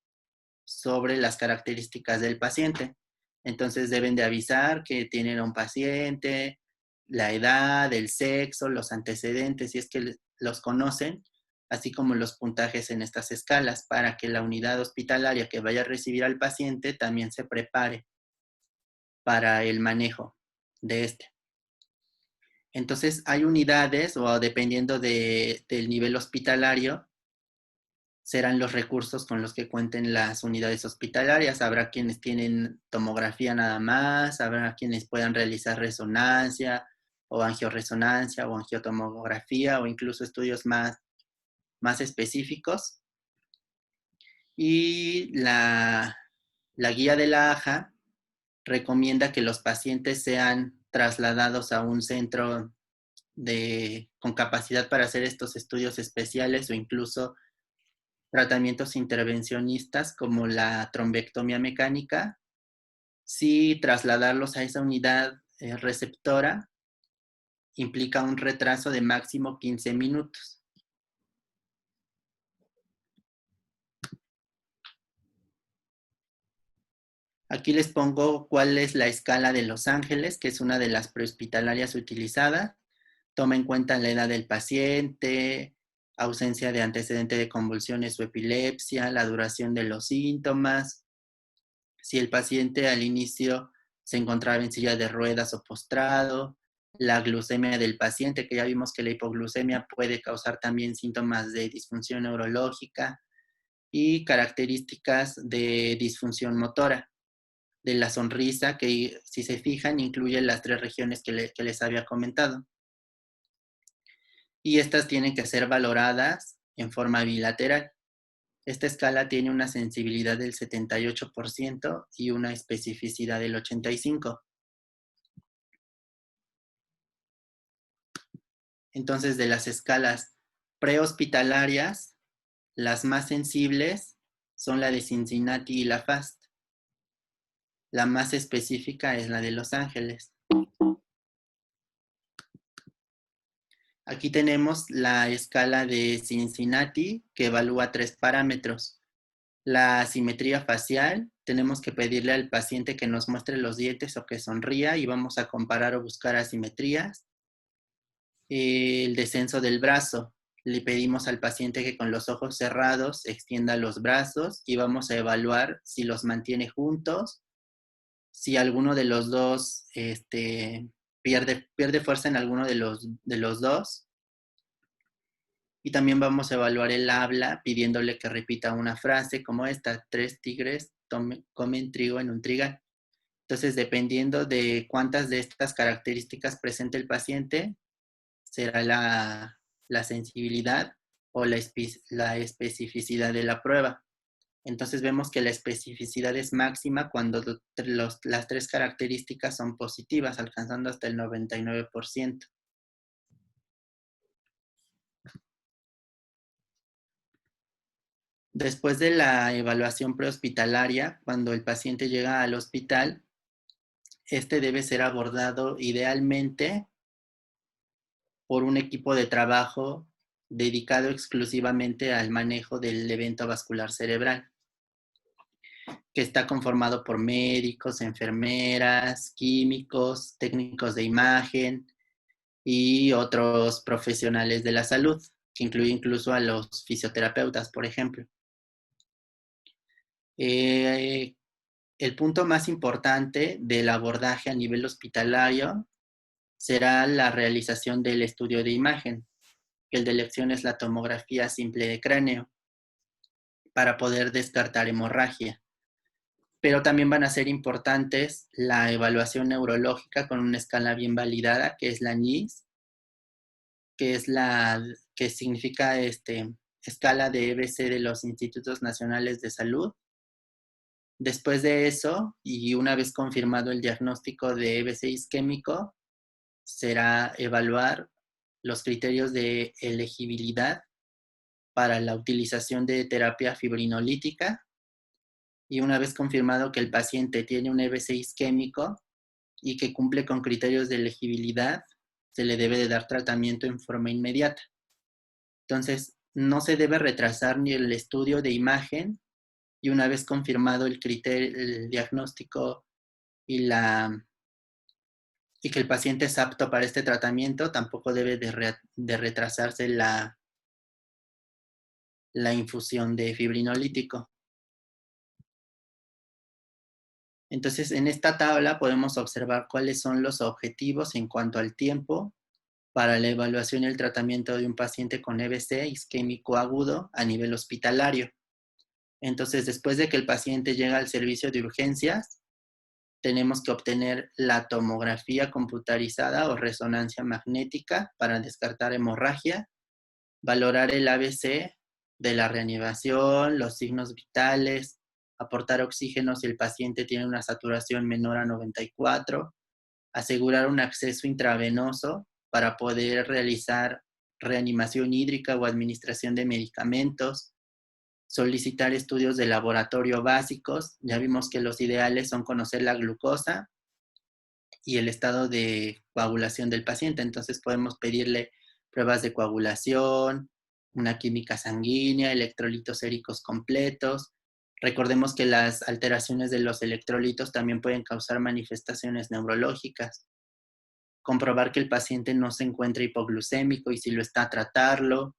sobre las características del paciente. Entonces deben de avisar que tienen a un paciente, la edad, el sexo, los antecedentes, si es que los conocen, así como los puntajes en estas escalas, para que la unidad hospitalaria que vaya a recibir al paciente también se prepare para el manejo de este. Entonces hay unidades, o dependiendo del nivel hospitalario, serán los recursos con los que cuenten las unidades hospitalarias. Habrá quienes tienen tomografía nada más, habrá quienes puedan realizar resonancia o angioresonancia o angiotomografía o incluso estudios más específicos. Y la guía de la AJA recomienda que los pacientes sean trasladados a un centro con capacidad para hacer estos estudios especiales o incluso tratamientos intervencionistas como la trombectomía mecánica, si trasladarlos a esa unidad receptora implica un retraso de máximo 15 minutos. Aquí les pongo cuál es la escala de Los Ángeles, que es una de las prehospitalarias utilizadas. Toma en cuenta la edad del paciente, ausencia de antecedente de convulsiones o epilepsia, la duración de los síntomas, si el paciente al inicio se encontraba en silla de ruedas o postrado, la glucemia del paciente, que ya vimos que la hipoglucemia puede causar también síntomas de disfunción neurológica, y características de disfunción motora, de la sonrisa, que si se fijan incluye las 3 regiones que les había comentado. Y estas tienen que ser valoradas en forma bilateral. Esta escala tiene una sensibilidad del 78% y una especificidad del 85%. Entonces, de las escalas prehospitalarias, las más sensibles son la de Cincinnati y la FAST. La más específica es la de Los Ángeles. Aquí tenemos la escala de Cincinnati, que evalúa 3 parámetros. La asimetría facial, tenemos que pedirle al paciente que nos muestre los dientes o que sonría y vamos a comparar o buscar asimetrías. El descenso del brazo, le pedimos al paciente que con los ojos cerrados extienda los brazos y vamos a evaluar si los mantiene juntos, si alguno de los dos pierde fuerza en alguno de los dos. Y también vamos a evaluar el habla pidiéndole que repita una frase como esta: 3 tigres comen trigo en un trigal. Entonces, dependiendo de cuántas de estas características presente el paciente, será la sensibilidad o la especificidad de la prueba. Entonces vemos que la especificidad es máxima cuando las 3 características son positivas, alcanzando hasta el 99%. Después de la evaluación prehospitalaria, cuando el paciente llega al hospital, este debe ser abordado idealmente por un equipo de trabajo dedicado exclusivamente al manejo del evento vascular cerebral, que está conformado por médicos, enfermeras, químicos, técnicos de imagen y otros profesionales de la salud, que incluye incluso a los fisioterapeutas, por ejemplo. El punto más importante del abordaje a nivel hospitalario será la realización del estudio de imagen, que el de elección es la tomografía simple de cráneo, para poder descartar hemorragia. Pero también van a ser importantes la evaluación neurológica con una escala bien validada, que es la NIS, que significa escala de EBC de los Institutos Nacionales de Salud. Después de eso, y una vez confirmado el diagnóstico de EBC isquémico, será evaluar los criterios de elegibilidad para la utilización de terapia fibrinolítica, y una vez confirmado que el paciente tiene un EBC isquémico y que cumple con criterios de elegibilidad, se le debe de dar tratamiento en forma inmediata. Entonces, no se debe retrasar ni el estudio de imagen Y una vez confirmado el criterio, el diagnóstico y que el paciente es apto para este tratamiento, tampoco debe de retrasarse la infusión de fibrinolítico. Entonces, en esta tabla podemos observar cuáles son los objetivos en cuanto al tiempo para la evaluación y el tratamiento de un paciente con EBC isquémico agudo a nivel hospitalario. Entonces, después de que el paciente llega al servicio de urgencias, tenemos que obtener la tomografía computarizada o resonancia magnética para descartar hemorragia, valorar el ABC de la reanimación, los signos vitales, aportar oxígeno si el paciente tiene una saturación menor a 94, asegurar un acceso intravenoso para poder realizar reanimación hídrica o administración de medicamentos, solicitar estudios de laboratorio básicos. Ya vimos que los ideales son conocer la glucosa y el estado de coagulación del paciente. Entonces podemos pedirle pruebas de coagulación, una química sanguínea, electrolitos séricos completos. Recordemos que las alteraciones de los electrolitos también pueden causar manifestaciones neurológicas. Comprobar que el paciente no se encuentra hipoglucémico y si lo está, tratarlo.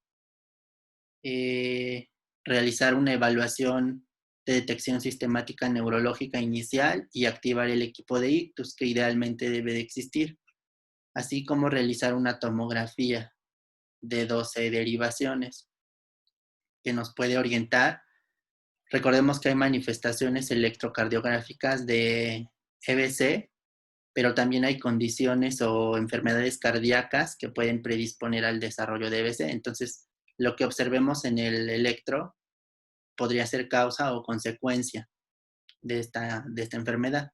Realizar una evaluación de detección sistemática neurológica inicial y activar el equipo de ictus, que idealmente debe de existir, así como realizar una tomografía de 12 derivaciones que nos puede orientar. Recordemos que hay manifestaciones electrocardiográficas de EBC, pero también hay condiciones o enfermedades cardíacas que pueden predisponer al desarrollo de EBC. Entonces, lo que observemos en el electro podría ser causa o consecuencia de esta enfermedad.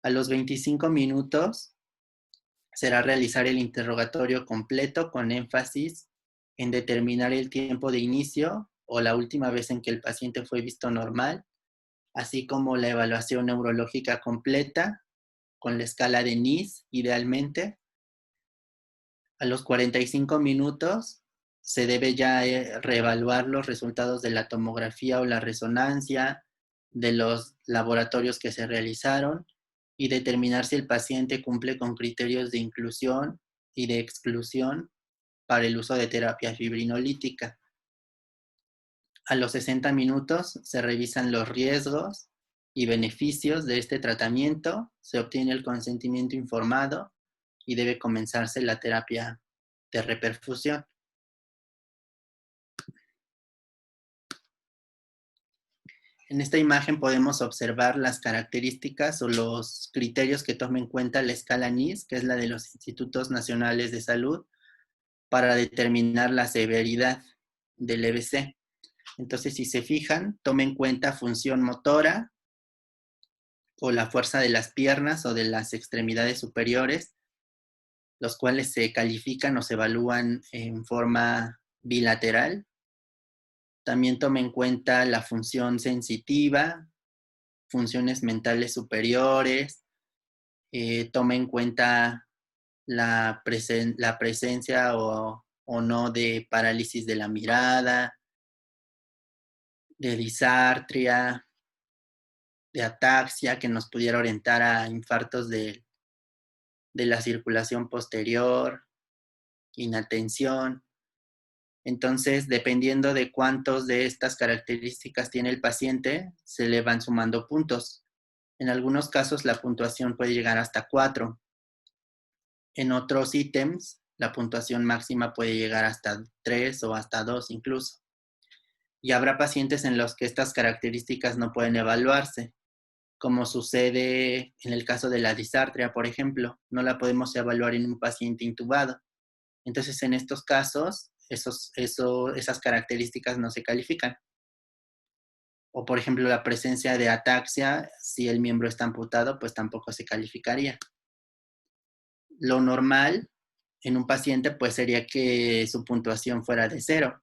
A los 25 minutos será realizar el interrogatorio completo con énfasis en determinar el tiempo de inicio o la última vez en que el paciente fue visto normal, así como la evaluación neurológica completa con la escala de NIS, idealmente. A los 45 minutos se debe ya reevaluar los resultados de la tomografía o la resonancia, de los laboratorios que se realizaron y determinar si el paciente cumple con criterios de inclusión y de exclusión para el uso de terapia fibrinolítica. A los 60 minutos se revisan los riesgos y beneficios de este tratamiento, se obtiene el consentimiento informado y debe comenzarse la terapia de reperfusión. En esta imagen podemos observar las características o los criterios que toma en cuenta la escala NIS, que es la de los Institutos Nacionales de Salud, para determinar la severidad del EBC. Entonces, si se fijan, toma en cuenta función motora o la fuerza de las piernas o de las extremidades superiores, los cuales se califican o se evalúan en forma bilateral. También toma en cuenta la función sensitiva, funciones mentales superiores, toma en cuenta la presencia o no de parálisis de la mirada, de disartria, de ataxia, que nos pudiera orientar a infartos de la circulación posterior, inatención. Entonces, dependiendo de cuántos de estas características tiene el paciente, se le van sumando puntos. En algunos casos la puntuación puede llegar hasta 4. En otros ítems, la puntuación máxima puede llegar hasta 3 o hasta 2 incluso. Y habrá pacientes en los que estas características no pueden evaluarse, como sucede en el caso de la disartria, por ejemplo. No la podemos evaluar en un paciente intubado. Entonces, en estos casos, esas características no se califican. O, por ejemplo, la presencia de ataxia, si el miembro está amputado, pues tampoco se calificaría. Lo normal en un paciente, pues sería que su puntuación fuera de 0,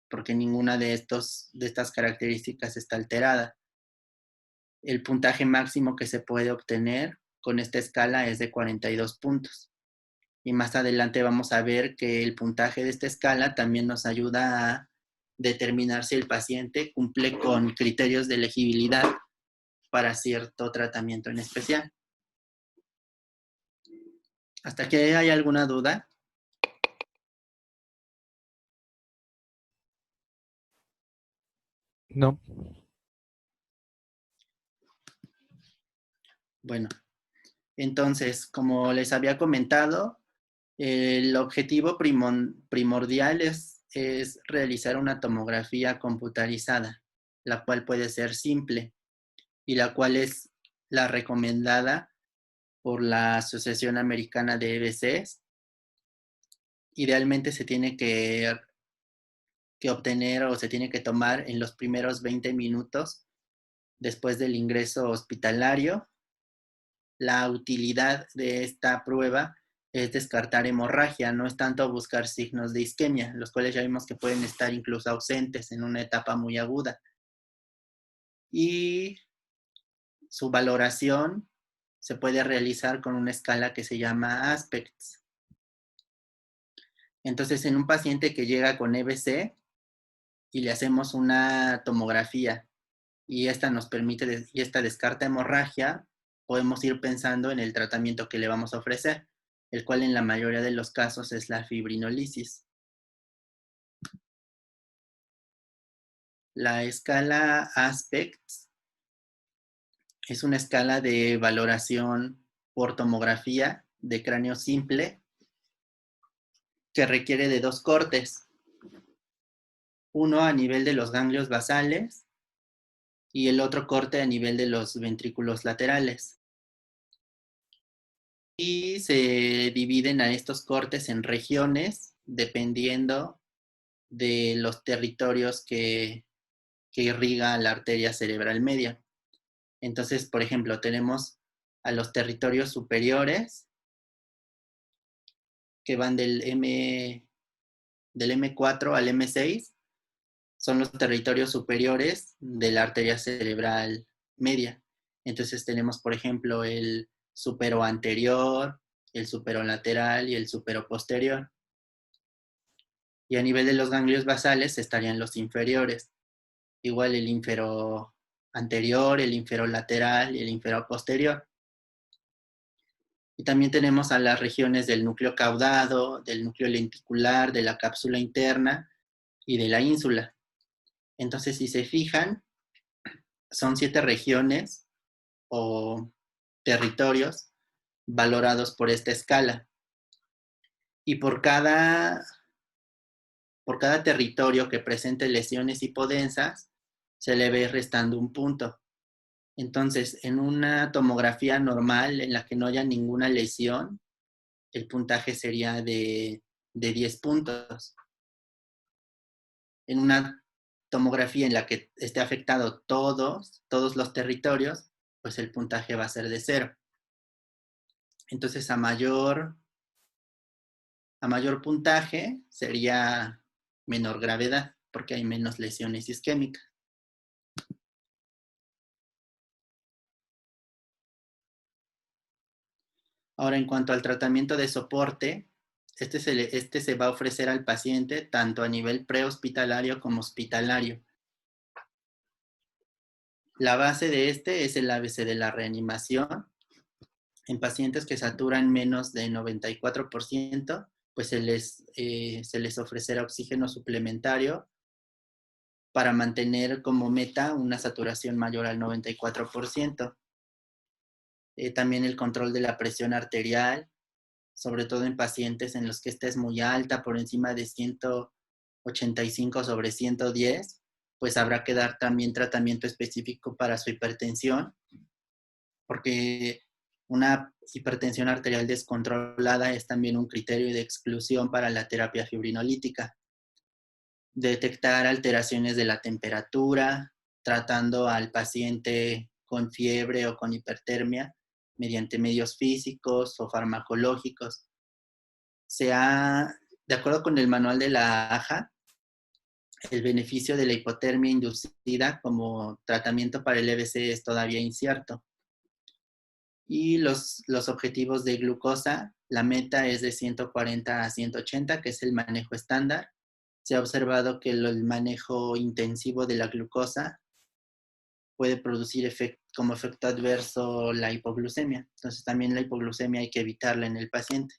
porque ninguna de estas características está alterada. El puntaje máximo que se puede obtener con esta escala es de 42 puntos. Y más adelante vamos a ver que el puntaje de esta escala también nos ayuda a determinar si el paciente cumple con criterios de elegibilidad para cierto tratamiento en especial. ¿Hasta aquí hay alguna duda? No. Bueno, entonces, como les había comentado, el objetivo primordial es realizar una tomografía computarizada, la cual puede ser simple y la cual es la recomendada por la Asociación Americana de EBCs. Idealmente se tiene que obtener o se tiene que tomar en los primeros 20 minutos después del ingreso hospitalario. La utilidad de esta prueba es descartar hemorragia, no es tanto buscar signos de isquemia, los cuales ya vimos que pueden estar incluso ausentes en una etapa muy aguda. Y su valoración se puede realizar con una escala que se llama Aspects. Entonces, en un paciente que llega con EBC y le hacemos una tomografía y esta nos permite, y esta descarta hemorragia, podemos ir pensando en el tratamiento que le vamos a ofrecer, el cual en la mayoría de los casos es la fibrinolisis. La escala Aspects es una escala de valoración por tomografía de cráneo simple que requiere de 2 cortes. Uno a nivel de los ganglios basales y el otro corte a nivel de los ventrículos laterales. Y se dividen a estos cortes en regiones dependiendo de los territorios que irriga la arteria cerebral media. Entonces, por ejemplo, tenemos a los territorios superiores que van del M4 al M6, son los territorios superiores de la arteria cerebral media. Entonces tenemos, por ejemplo, el superoanterior, el superolateral y el superoposterior. Y a nivel de los ganglios basales estarían los inferiores. Igual el inferoanterior, el inferolateral y el inferoposterior. Y también tenemos a las regiones del núcleo caudado, del núcleo lenticular, de la cápsula interna y de la ínsula. Entonces, si se fijan, son 7 regiones o territorios valorados por esta escala. Y por cada territorio que presente lesiones hipodensas, se le ve restando un punto. Entonces, en una tomografía normal en la que no haya ninguna lesión, el puntaje sería de 10 puntos. En una tomografía en la que esté afectado todos los territorios, pues el puntaje va a ser de 0. Entonces, a mayor puntaje sería menor gravedad, porque hay menos lesiones isquémicas. Ahora, en cuanto al tratamiento de soporte, este se va a ofrecer al paciente tanto a nivel prehospitalario como hospitalario. La base de este es el ABC de la reanimación. En pacientes que saturan menos de 94%, pues se les ofrecerá oxígeno suplementario para mantener como meta una saturación mayor al 94%. También el control de la presión arterial, sobre todo en pacientes en los que esta es muy alta, por encima de 185/110, pues habrá que dar también tratamiento específico para su hipertensión, porque una hipertensión arterial descontrolada es también un criterio de exclusión para la terapia fibrinolítica. Detectar alteraciones de la temperatura, tratando al paciente con fiebre o con hipertermia mediante medios físicos o farmacológicos. De acuerdo con el manual de la AJA, el beneficio de la hipotermia inducida como tratamiento para el EBC es todavía incierto. Y los objetivos de glucosa, la meta es de 140 a 180, que es el manejo estándar, se ha observado que el manejo intensivo de la glucosa puede producir como efecto adverso la hipoglucemia. Entonces también la hipoglucemia hay que evitarla en el paciente.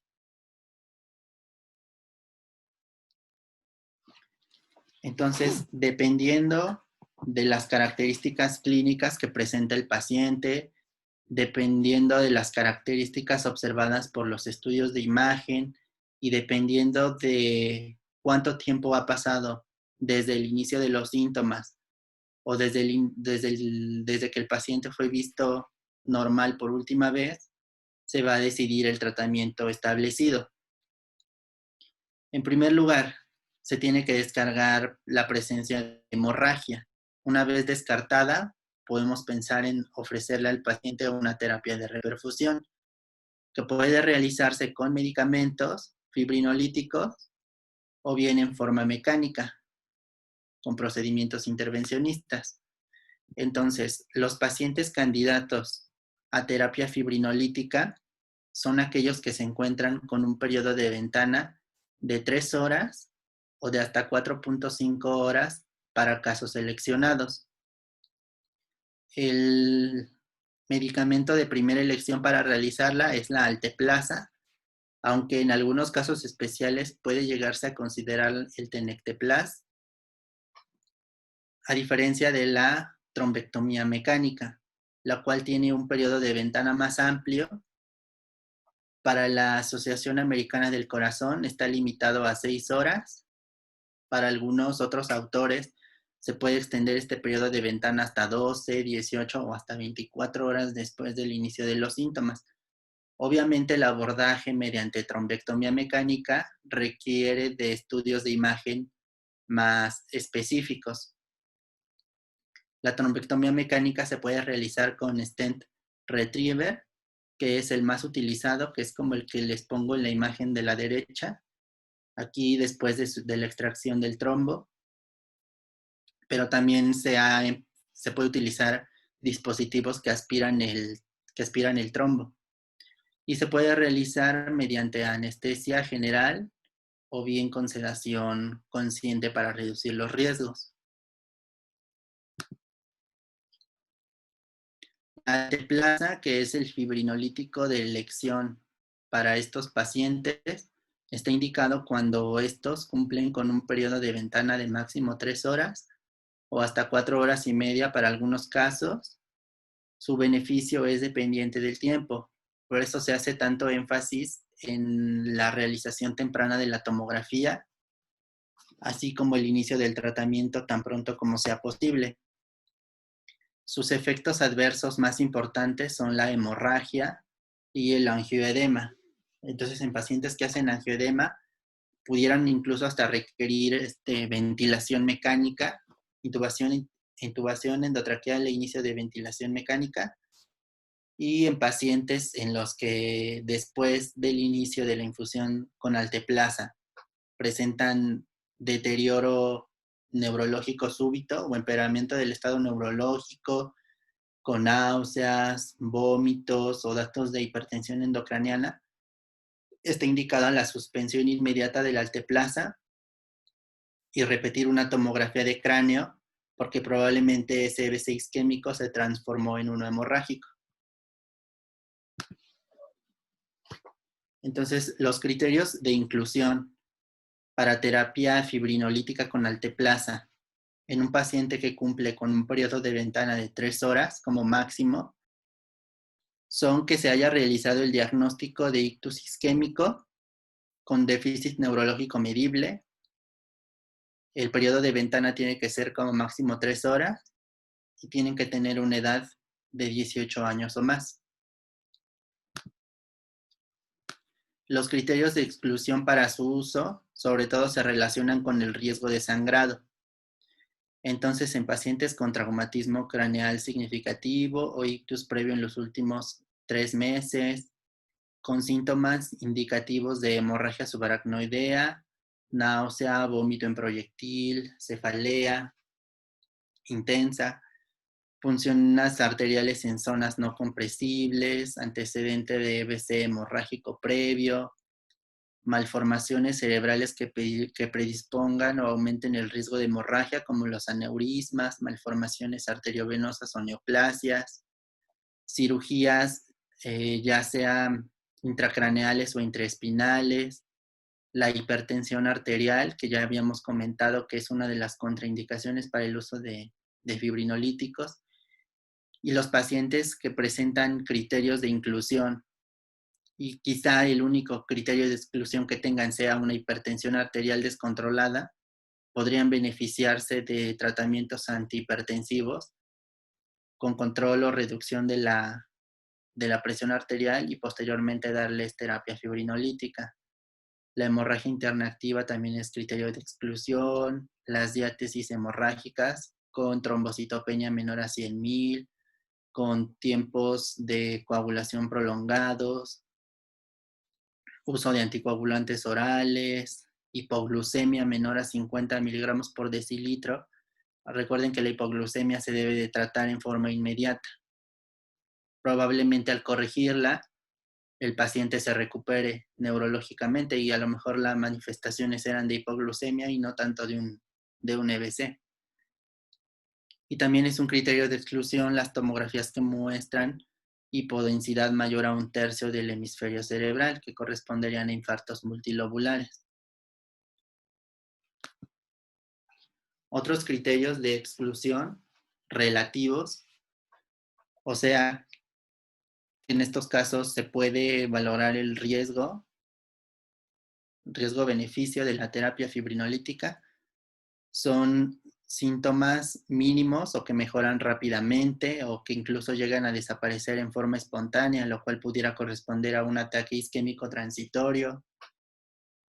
Entonces, dependiendo de las características clínicas que presenta el paciente, dependiendo de las características observadas por los estudios de imagen y dependiendo de cuánto tiempo ha pasado desde el inicio de los síntomas o desde que el paciente fue visto normal por última vez, se va a decidir el tratamiento establecido. En primer lugar, se tiene que descargar la presencia de hemorragia. Una vez descartada, podemos pensar en ofrecerle al paciente una terapia de reperfusión, que puede realizarse con medicamentos fibrinolíticos o bien en forma mecánica, con procedimientos intervencionistas. Entonces, los pacientes candidatos a terapia fibrinolítica son aquellos que se encuentran con un periodo de ventana de 3 horas o de hasta 4.5 horas para casos seleccionados. El medicamento de primera elección para realizarla es la alteplasa, aunque en algunos casos especiales puede llegarse a considerar el tenecteplas, a diferencia de la trombectomía mecánica, la cual tiene un periodo de ventana más amplio. Para la Asociación Americana del Corazón está limitado a 6 horas. Para algunos otros autores se puede extender este periodo de ventana hasta 12, 18 o hasta 24 horas después del inicio de los síntomas. Obviamente el abordaje mediante trombectomía mecánica requiere de estudios de imagen más específicos. La trombectomía mecánica se puede realizar con stent retriever, que es el más utilizado, que es como el que les pongo en la imagen de la derecha, aquí después de la extracción del trombo, pero también se puede utilizar dispositivos que aspiran el trombo. Y se puede realizar mediante anestesia general o bien con sedación consciente para reducir los riesgos. La alteplasa, que es el fibrinolítico de elección para estos pacientes, está indicado cuando estos cumplen con un periodo de ventana de máximo 3 horas o hasta 4 horas y media para algunos casos. Su beneficio es dependiente del tiempo. Por eso se hace tanto énfasis en la realización temprana de la tomografía, así como el inicio del tratamiento tan pronto como sea posible. Sus efectos adversos más importantes son la hemorragia y el angioedema. Entonces, en pacientes que hacen angioedema, pudieran incluso hasta requerir ventilación mecánica, intubación endotraqueal e inicio de ventilación mecánica. Y en pacientes en los que después del inicio de la infusión con alteplasa presentan deterioro neurológico súbito o empeoramiento del estado neurológico, con náuseas, vómitos o datos de hipertensión endocraniana, está indicada la suspensión inmediata de la alteplasa y repetir una tomografía de cráneo, porque probablemente ese EBC isquémico se transformó en uno hemorrágico. Entonces, los criterios de inclusión para terapia fibrinolítica con alteplasa en un paciente que cumple con un periodo de ventana de 3 horas como máximo son que se haya realizado el diagnóstico de ictus isquémico con déficit neurológico medible. El periodo de ventana tiene que ser como máximo 3 horas y tienen que tener una edad de 18 años o más. Los criterios de exclusión para su uso, sobre todo, se relacionan con el riesgo de sangrado. Entonces, en pacientes con traumatismo craneal significativo o ictus previo en los últimos 3 meses, con síntomas indicativos de hemorragia subaracnoidea, náusea, vómito en proyectil, cefalea intensa, punciones arteriales en zonas no compresibles, antecedente de EBC hemorrágico previo, malformaciones cerebrales que predispongan o aumenten el riesgo de hemorragia, como los aneurismas, malformaciones arteriovenosas o neoplasias, cirugías ya sean intracraneales o intraespinales, la hipertensión arterial, que ya habíamos comentado que es una de las contraindicaciones para el uso de fibrinolíticos, y los pacientes que presentan criterios de inclusión, y quizá el único criterio de exclusión que tengan sea una hipertensión arterial descontrolada, podrían beneficiarse de tratamientos antihipertensivos con control o reducción de la presión arterial y posteriormente darles terapia fibrinolítica. La hemorragia interna activa también es criterio de exclusión, las diátesis hemorrágicas con trombocitopenia menor a 100,000, con tiempos de coagulación prolongados, uso de anticoagulantes orales, hipoglucemia menor a 50 miligramos por decilitro. Recuerden que la hipoglucemia se debe de tratar en forma inmediata. Probablemente al corregirla, el paciente se recupere neurológicamente y a lo mejor las manifestaciones eran de hipoglucemia y no tanto de un EBC. Y también es un criterio de exclusión las tomografías que muestran hipodensidad mayor a 1/3 del hemisferio cerebral, que corresponderían a infartos multilobulares. Otros criterios de exclusión relativos, o sea, en estos casos se puede valorar el riesgo-beneficio de la terapia fibrinolítica, son síntomas mínimos o que mejoran rápidamente o que incluso llegan a desaparecer en forma espontánea, lo cual pudiera corresponder a un ataque isquémico transitorio,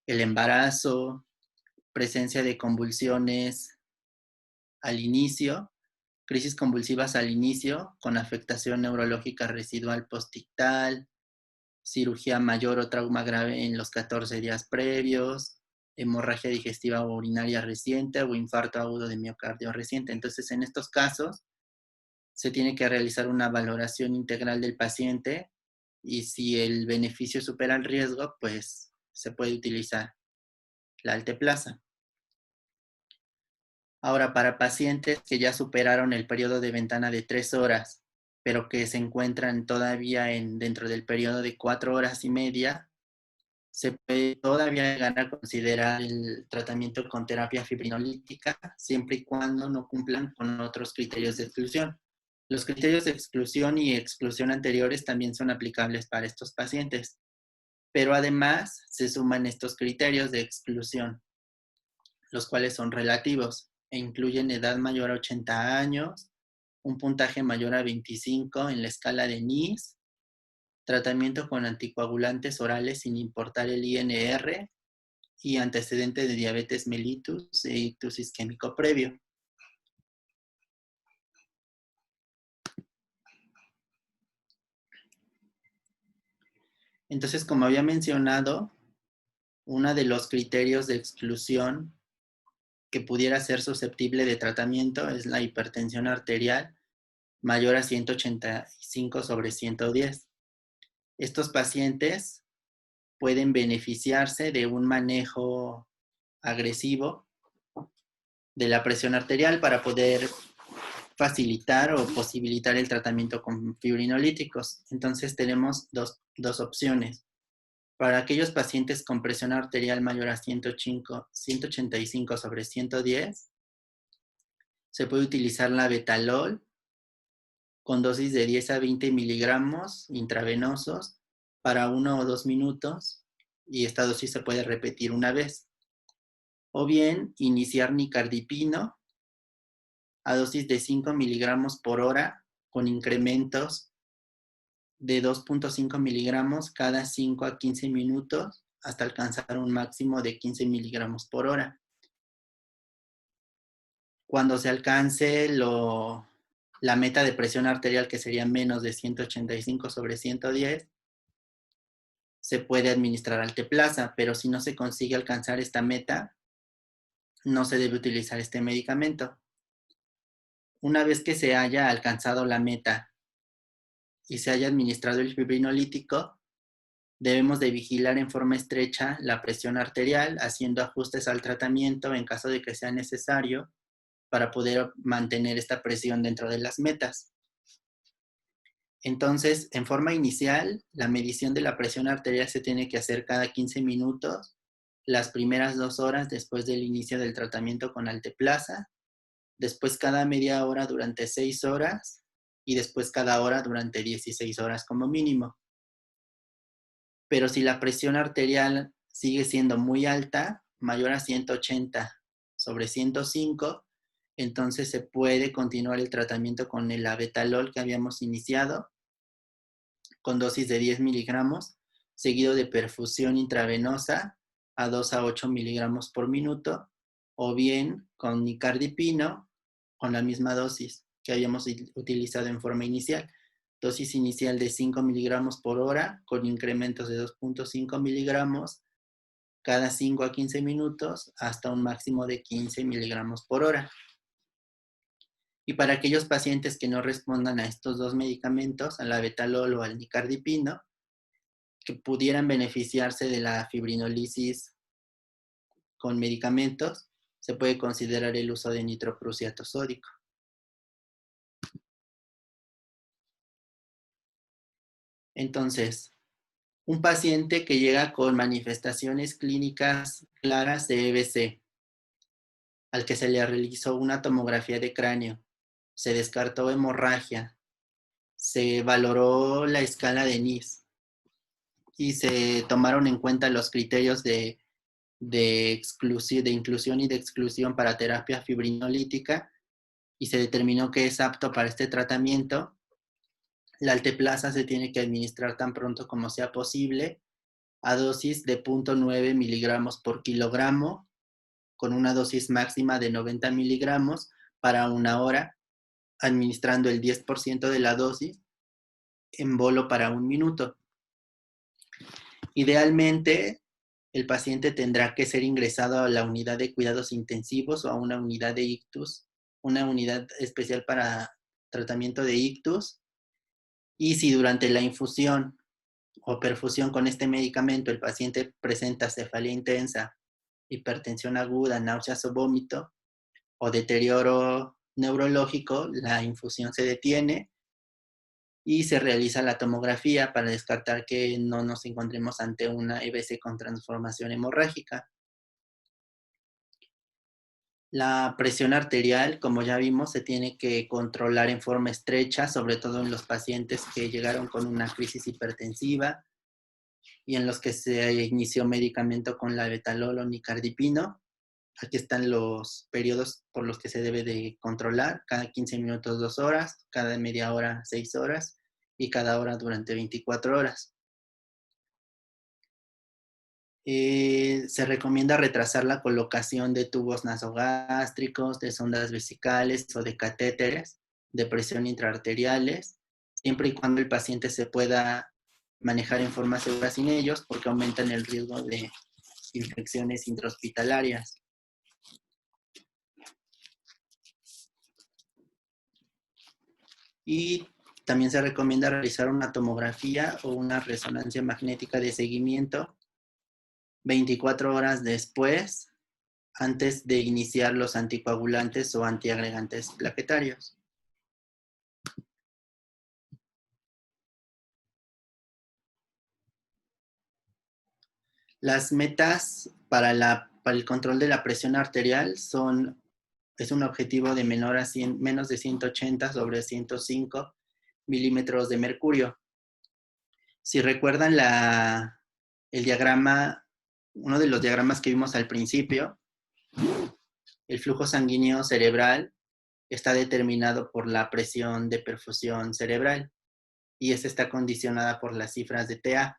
el embarazo, presencia de convulsiones al inicio, crisis convulsivas al inicio con afectación neurológica residual postictal, cirugía mayor o trauma grave en los 14 días previos, hemorragia digestiva o urinaria reciente o infarto agudo de miocardio reciente. Entonces, en estos casos, se tiene que realizar una valoración integral del paciente y si el beneficio supera el riesgo, pues se puede utilizar la alteplasa. Ahora, para pacientes que ya superaron el periodo de ventana de 3 horas, pero que se encuentran todavía dentro del periodo de 4 horas y media, se puede todavía llegar a considerar el tratamiento con terapia fibrinolítica, siempre y cuando no cumplan con otros criterios de exclusión. Los criterios de exclusión y exclusión anteriores también son aplicables para estos pacientes, pero además se suman estos criterios de exclusión, los cuales son relativos e incluyen edad mayor a 80 años, un puntaje mayor a 25 en la escala de NIS, tratamiento con anticoagulantes orales sin importar el INR y antecedente de diabetes mellitus e ictus isquémico previo. Entonces, como había mencionado, uno de los criterios de exclusión que pudiera ser susceptible de tratamiento es la hipertensión arterial mayor a 185/110. Estos pacientes pueden beneficiarse de un manejo agresivo de la presión arterial para poder facilitar o posibilitar el tratamiento con fibrinolíticos. Entonces tenemos dos opciones. Para aquellos pacientes con presión arterial mayor a 185/110, se puede utilizar la betalol con dosis de 10 a 20 miligramos intravenosos para 1 o 2 minutos y esta dosis se puede repetir una vez. O bien iniciar nicardipino a dosis de 5 miligramos por hora con incrementos de 2.5 miligramos cada 5 a 15 minutos hasta alcanzar un máximo de 15 miligramos por hora. Cuando se alcance la meta de presión arterial, que sería menos de 185/110, se puede administrar alteplasa, pero si no se consigue alcanzar esta meta, no se debe utilizar este medicamento. Una vez que se haya alcanzado la meta y se haya administrado el fibrinolítico, Debemos de vigilar en forma estrecha la presión arterial, haciendo ajustes al tratamiento en caso de que sea necesario para poder mantener esta presión dentro de las metas. Entonces, en forma inicial, la medición de la presión arterial se tiene que hacer cada 15 minutos, las primeras 2 horas después del inicio del tratamiento con alteplasa, después cada media hora durante 6 horas y después cada hora durante 16 horas como mínimo. Pero si la presión arterial sigue siendo muy alta, mayor a 180/105, entonces se puede continuar el tratamiento con el abetalol que habíamos iniciado, con dosis de 10 miligramos, seguido de perfusión intravenosa a 2 a 8 miligramos por minuto, o bien con nicardipino, con la misma dosis que habíamos utilizado en forma inicial. Dosis inicial de 5 miligramos por hora, con incrementos de 2.5 miligramos cada 5 a 15 minutos, hasta un máximo de 15 miligramos por hora. Y para aquellos pacientes que no respondan a estos dos medicamentos, al abetalol o al nicardipino, que pudieran beneficiarse de la fibrinolisis con medicamentos, se puede considerar el uso de nitroprusiato sódico. Entonces, un paciente que llega con manifestaciones clínicas claras de EBC, al que se le realizó una tomografía de cráneo, se descartó hemorragia, se valoró la escala de NIS y se tomaron en cuenta los criterios de inclusión y de exclusión para terapia fibrinolítica y se determinó que es apto para este tratamiento. La alteplasa se tiene que administrar tan pronto como sea posible a dosis de 0.9 miligramos por kilogramo, con una dosis máxima de 90 miligramos para 1 hora, administrando el 10% de la dosis en bolo para 1 minuto. Idealmente, el paciente tendrá que ser ingresado a la unidad de cuidados intensivos o a una unidad de ictus, una unidad especial para tratamiento de ictus. Y si durante la infusión o perfusión con este medicamento el paciente presenta cefalea intensa, hipertensión aguda, náuseas o vómito, o deterioro neurológico, la infusión se detiene y se realiza la tomografía para descartar que no nos encontremos ante una EBC con transformación hemorrágica. La presión arterial, como ya vimos, se tiene que controlar en forma estrecha, sobre todo en los pacientes que llegaron con una crisis hipertensiva y en los que se inició medicamento con la abetalol o nicardipino. Aquí están los periodos por los que se debe de controlar: cada 15 minutos 2 horas, cada media hora 6 horas y cada hora durante 24 horas. Se recomienda retrasar la colocación de tubos nasogástricos, de sondas vesicales o de catéteres de presión intraarteriales, siempre y cuando el paciente se pueda manejar en forma segura sin ellos, porque aumentan el riesgo de infecciones intrahospitalarias. Y también se recomienda realizar una tomografía o una resonancia magnética de seguimiento 24 horas después, antes de iniciar los anticoagulantes o antiagregantes plaquetarios. Las metas para el control de la presión arterial es un objetivo de menos de 180/105 milímetros de mercurio. Si recuerdan el diagrama, uno de los diagramas que vimos al principio, el flujo sanguíneo cerebral está determinado por la presión de perfusión cerebral y esta está condicionada por las cifras de TA.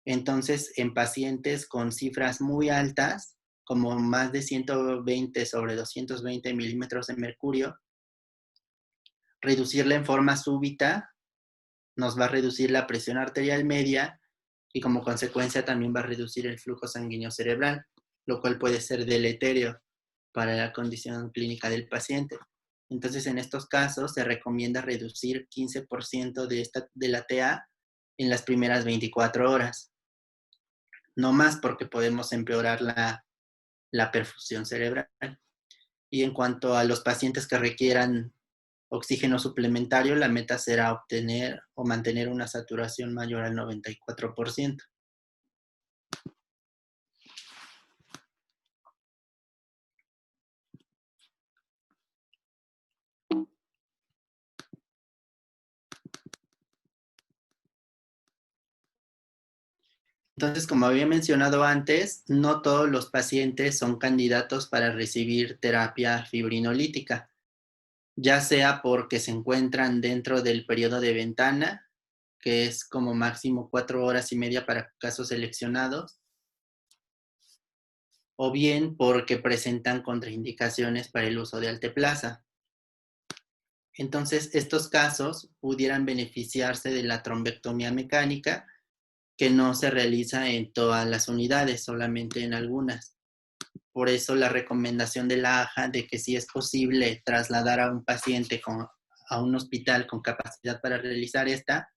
Entonces, en pacientes con cifras muy altas, como más de 120/220 milímetros de mercurio, reducirla en forma súbita nos va a reducir la presión arterial media y como consecuencia también va a reducir el flujo sanguíneo cerebral, lo cual puede ser deleterio para la condición clínica del paciente. Entonces, en estos casos se recomienda reducir 15% de la TA en las primeras 24 horas. No más, porque podemos empeorar la perfusión cerebral. Y en cuanto a los pacientes que requieran oxígeno suplementario, la meta será obtener o mantener una saturación mayor al 94%. Entonces, como había mencionado antes, no todos los pacientes son candidatos para recibir terapia fibrinolítica, ya sea porque se encuentran dentro del periodo de ventana, que es como máximo 4 horas y media para casos seleccionados, o bien porque presentan contraindicaciones para el uso de alteplasa. Entonces, estos casos pudieran beneficiarse de la trombectomía mecánica, que no se realiza en todas las unidades, solamente en algunas. Por eso la recomendación de la AJA de que si es posible trasladar a un paciente a un hospital con capacidad para realizar esta,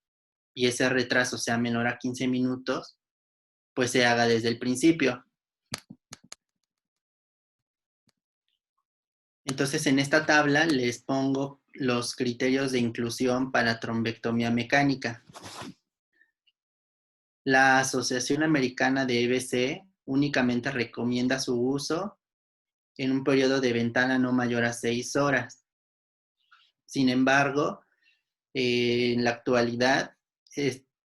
y ese retraso sea menor a 15 minutos, pues se haga desde el principio. Entonces, en esta tabla les pongo los criterios de inclusión para trombectomía mecánica. La Asociación Americana de EBC únicamente recomienda su uso en un periodo de ventana no mayor a 6 horas. Sin embargo, en la actualidad,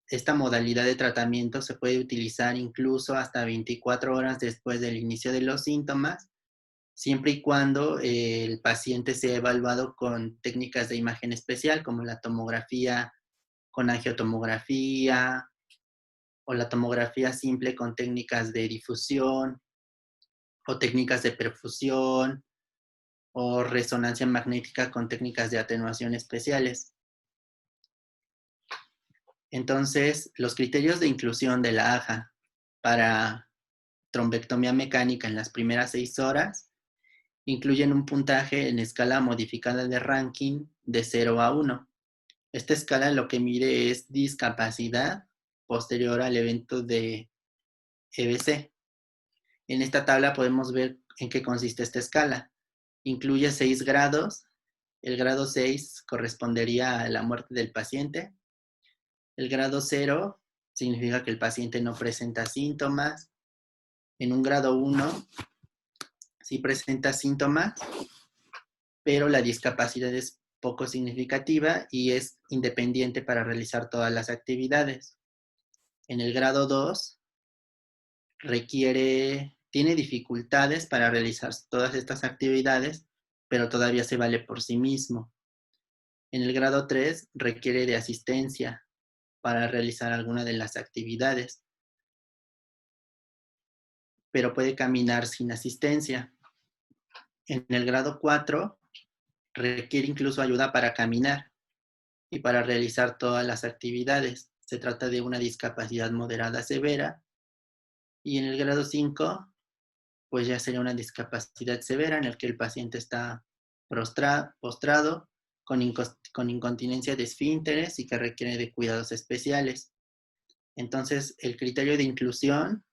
esta modalidad de tratamiento se puede utilizar incluso hasta 24 horas después del inicio de los síntomas, siempre y cuando el paciente sea evaluado con técnicas de imagen especial, como la tomografía con angiotomografía o la tomografía simple con técnicas de difusión o técnicas de perfusión o resonancia magnética con técnicas de atenuación especiales. Entonces, los criterios de inclusión de la AJA para trombectomía mecánica en las primeras 6 horas incluyen un puntaje en escala modificada de Rankin de 0 a 1. Esta escala lo que mide es discapacidad posterior al evento de EBC. En esta tabla podemos ver en qué consiste esta escala. Incluye 6 grados. El grado 6 correspondería a la muerte del paciente. El grado 0 significa que el paciente no presenta síntomas. En un grado 1 sí presenta síntomas, pero la discapacidad es poco significativa y es independiente para realizar todas las actividades. En el grado 2 tiene dificultades para realizar todas estas actividades, pero todavía se vale por sí mismo. En el grado 3 requiere de asistencia para realizar alguna de las actividades, pero puede caminar sin asistencia. En el grado 4 requiere incluso ayuda para caminar y para realizar todas las actividades. Se trata de una discapacidad moderada severa. Y en el grado 5, pues ya sería una discapacidad severa en el que el paciente está postrado con incontinencia de esfínteres y que requiere de cuidados especiales. Entonces, el criterio de inclusión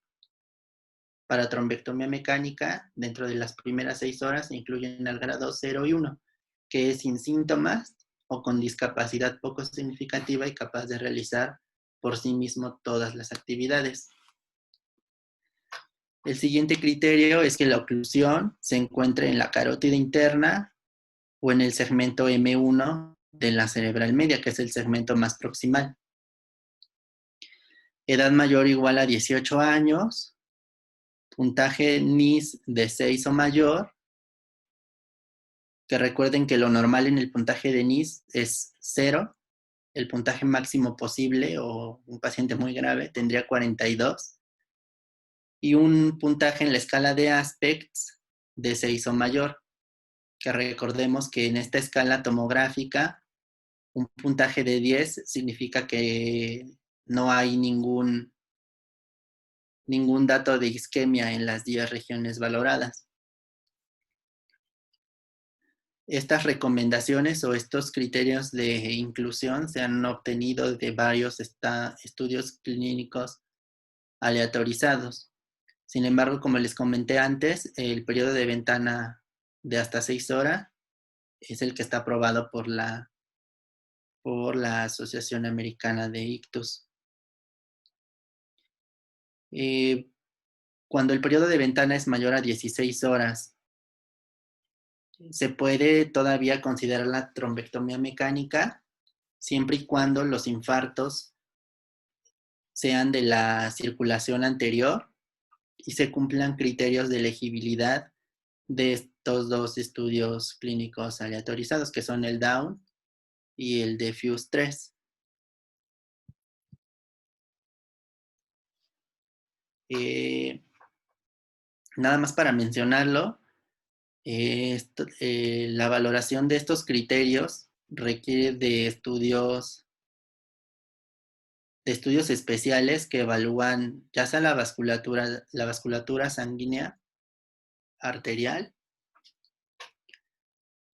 para trombectomía mecánica dentro de las primeras 6 horas se incluyen al grado 0 y 1, que es sin síntomas o con discapacidad poco significativa y capaz de realizar por sí mismo todas las actividades. El siguiente criterio es que la oclusión se encuentre en la carótida interna o en el segmento M1 de la cerebral media, que es el segmento más proximal. Edad mayor o igual a 18 años, puntaje NIS de 6 o mayor, que recuerden que lo normal en el puntaje de NIS es 0, el puntaje máximo posible o un paciente muy grave tendría 42, y un puntaje en la escala de Aspects de 6 o mayor, que recordemos que en esta escala tomográfica un puntaje de 10 significa que no hay ningún dato de isquemia en las 10 regiones valoradas. Estas recomendaciones o estos criterios de inclusión se han obtenido de varios estudios clínicos aleatorizados. Sin embargo, como les comenté antes, el periodo de ventana de hasta 6 horas es el que está aprobado por la Asociación Americana de Ictus. Cuando el periodo de ventana es mayor a 16 horas, se puede todavía considerar la trombectomía mecánica siempre y cuando los infartos sean de la circulación anterior y se cumplan criterios de elegibilidad de estos dos estudios clínicos aleatorizados, que son el Down y el de Fuse 3. Nada más para mencionarlo, la valoración de estos criterios requiere de estudios especiales que evalúan ya sea la vasculatura sanguínea arterial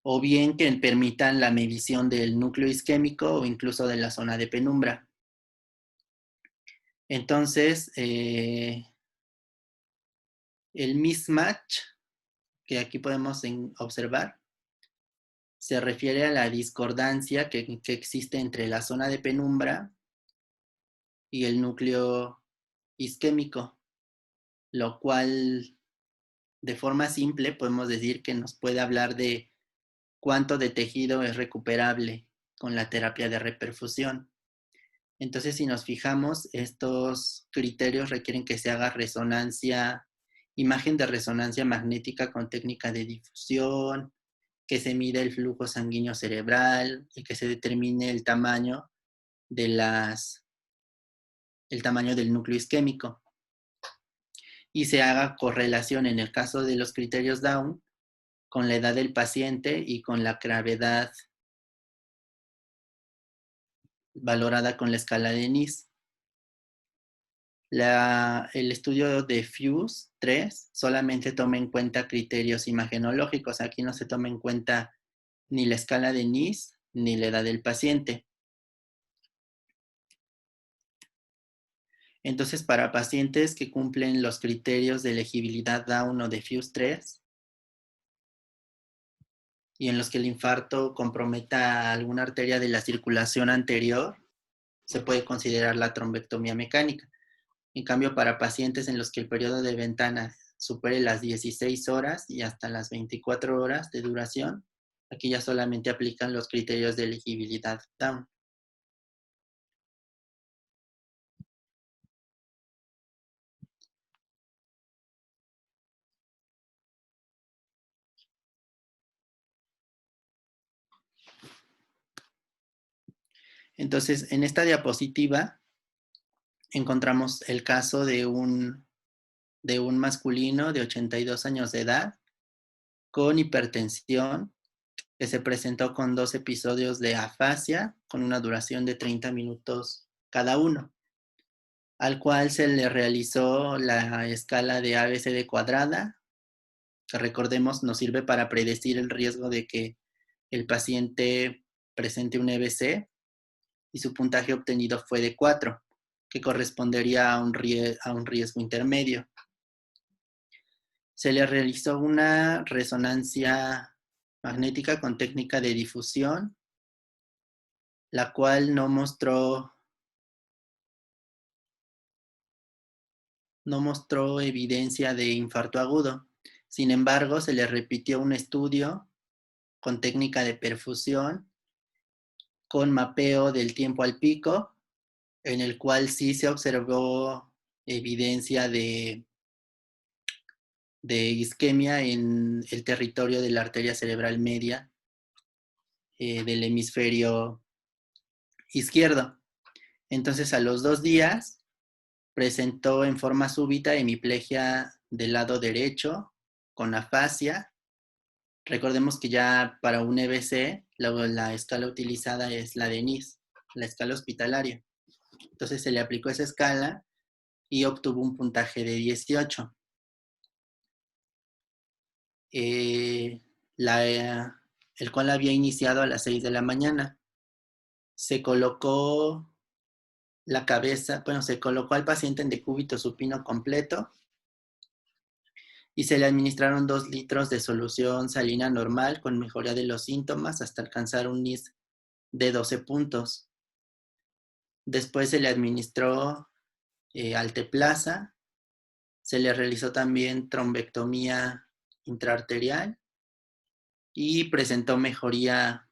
o bien que permitan la medición del núcleo isquémico o incluso de la zona de penumbra. Entonces, el mismatch que aquí podemos observar se refiere a la discordancia que existe entre la zona de penumbra y el núcleo isquémico, lo cual de forma simple podemos decir que nos puede hablar de cuánto de tejido es recuperable con la terapia de reperfusión. Entonces, si nos fijamos, estos criterios requieren que se haga imagen de resonancia magnética con técnica de difusión, que se mida el flujo sanguíneo cerebral y que se determine el tamaño del núcleo isquémico. Y se haga correlación en el caso de los criterios Down con la edad del paciente y con la gravedad valorada con la escala de Nice. El estudio de Fuse 3 solamente toma en cuenta criterios imagenológicos. Aquí no se toma en cuenta ni la escala de Nice ni la edad del paciente. Entonces, para pacientes que cumplen los criterios de elegibilidad Down o de Fuse 3 y en los que el infarto comprometa alguna arteria de la circulación anterior, se puede considerar la trombectomía mecánica. En cambio, para pacientes en los que el periodo de ventana supere las 16 horas y hasta las 24 horas de duración, aquí ya solamente aplican los criterios de elegibilidad Down. Entonces, en esta diapositiva encontramos el caso de un masculino de 82 años de edad con hipertensión que se presentó con 2 episodios de afasia con una duración de 30 minutos cada uno, al cual se le realizó la escala de ABCD cuadrada, que recordemos nos sirve para predecir el riesgo de que el paciente presente un EBC, y su puntaje obtenido fue de 4, que correspondería a un riesgo intermedio. Se le realizó una resonancia magnética con técnica de difusión, la cual no mostró evidencia de infarto agudo. Sin embargo, se le repitió un estudio con técnica de perfusión con mapeo del tiempo al pico, en el cual sí se observó evidencia de isquemia en el territorio de la arteria cerebral media del hemisferio izquierdo. Entonces, a los 2 días presentó en forma súbita hemiplegia del lado derecho con afasia. Recordemos que ya para un EBC la escala utilizada es la de Nice, la escala hospitalaria. Entonces se le aplicó esa escala y obtuvo un puntaje de 18. el cual había iniciado a las 6 de la mañana. Se colocó la cabeza, bueno, se colocó al paciente en decúbito supino completo y se le administraron 2 litros de solución salina normal con mejoría de los síntomas hasta alcanzar un NIS de 12 puntos. Después se le administró alteplasa, se le realizó también trombectomía intraarterial y presentó mejoría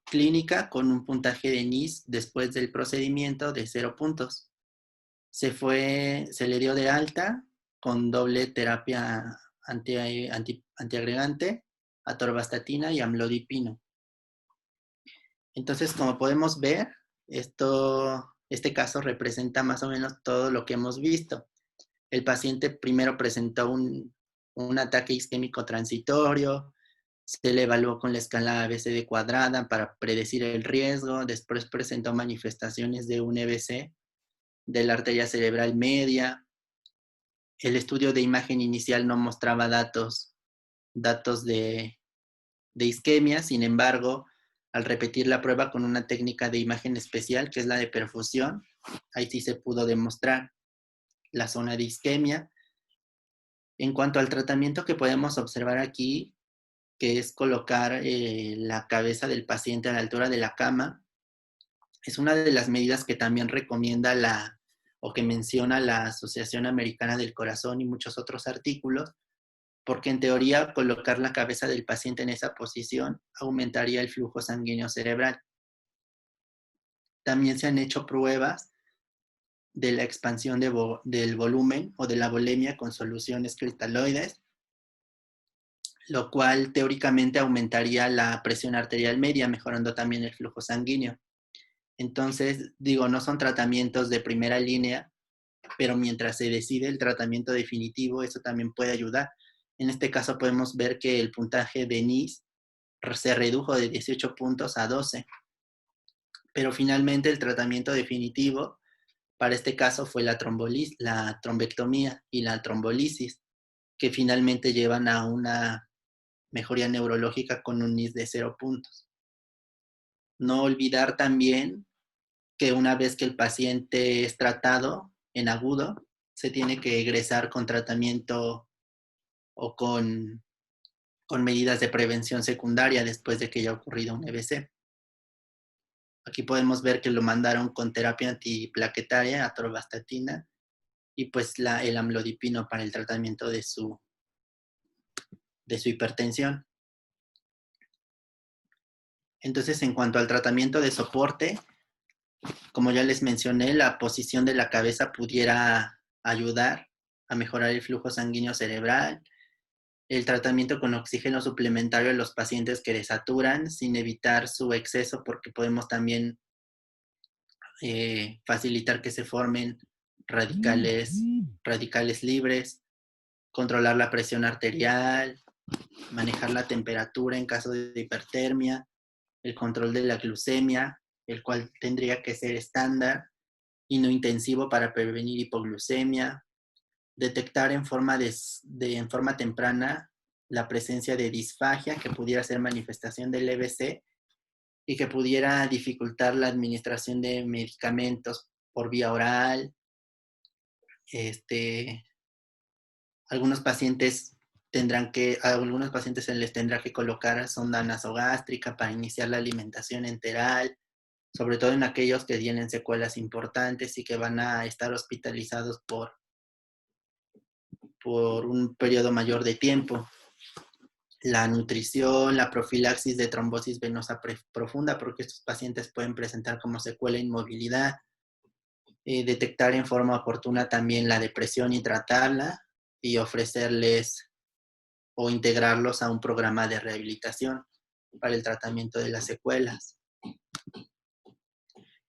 clínica con un puntaje de NIS después del procedimiento de 0 puntos. Se le dio de alta con doble terapia antiagregante, atorvastatina y amlodipino. Entonces, como podemos ver, este caso representa más o menos todo lo que hemos visto. El paciente primero presentó un ataque isquémico transitorio, se le evaluó con la escala ABCD cuadrada para predecir el riesgo, después presentó manifestaciones de un EBC de la arteria cerebral media. El estudio de imagen inicial no mostraba datos de isquemia, sin embargo, al repetir la prueba con una técnica de imagen especial, que es la de perfusión, ahí sí se pudo demostrar la zona de isquemia. En cuanto al tratamiento que podemos observar aquí, que es colocar la cabeza del paciente a la altura de la cama, es una de las medidas que también recomienda o que menciona la Asociación Americana del Corazón y muchos otros artículos, porque en teoría colocar la cabeza del paciente en esa posición aumentaría el flujo sanguíneo cerebral. También se han hecho pruebas de la expansión del volumen o de la volemia con soluciones cristaloides, lo cual teóricamente aumentaría la presión arterial media, mejorando también el flujo sanguíneo. Entonces, no son tratamientos de primera línea, pero mientras se decide el tratamiento definitivo, eso también puede ayudar. En este caso podemos ver que el puntaje de NIS se redujo de 18 puntos a 12, pero finalmente el tratamiento definitivo para este caso fue la trombectomía y la trombolisis, que finalmente llevan a una mejoría neurológica con un NIS de 0 puntos. No olvidar también que una vez que el paciente es tratado en agudo, se tiene que egresar con tratamiento o con medidas de prevención secundaria después de que haya ocurrido un EBC. Aquí podemos ver que lo mandaron con terapia antiplaquetaria, atorvastatina, y pues el amlodipino para el tratamiento de su hipertensión. Entonces, en cuanto al tratamiento de soporte, como ya les mencioné, la posición de la cabeza pudiera ayudar a mejorar el flujo sanguíneo cerebral. El tratamiento con oxígeno suplementario a los pacientes que desaturan sin evitar su exceso, porque podemos también facilitar que se formen radicales libres, controlar la presión arterial, manejar la temperatura en caso de hipertermia, el control de la glucemia, el cual tendría que ser estándar y no intensivo para prevenir hipoglucemia, detectar en forma temprana la presencia de disfagia que pudiera ser manifestación del EBC y que pudiera dificultar la administración de medicamentos por vía oral. Algunos pacientes se les tendrá que colocar sonda nasogástrica para iniciar la alimentación enteral, sobre todo en aquellos que tienen secuelas importantes y que van a estar hospitalizados por un periodo mayor de tiempo. La nutrición, la profilaxis de trombosis venosa profunda, porque estos pacientes pueden presentar como secuela inmovilidad. Detectar en forma oportuna también la depresión y tratarla, y ofrecerles o integrarlos a un programa de rehabilitación para el tratamiento de las secuelas.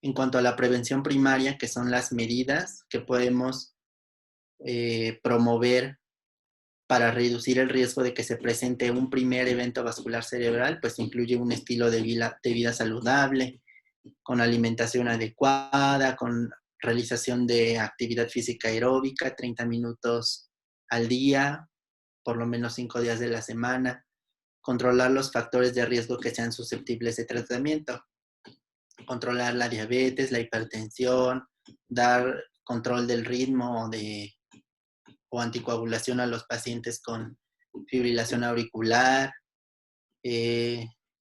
En cuanto a la prevención primaria, que son las medidas que podemos promover para reducir el riesgo de que se presente un primer evento vascular cerebral, pues incluye un estilo de vida saludable, con alimentación adecuada, con realización de actividad física aeróbica, 30 minutos al día, por lo menos 5 días de la semana, controlar los factores de riesgo que sean susceptibles de tratamiento, controlar la diabetes, la hipertensión, dar control del ritmo o anticoagulación a los pacientes con fibrilación auricular,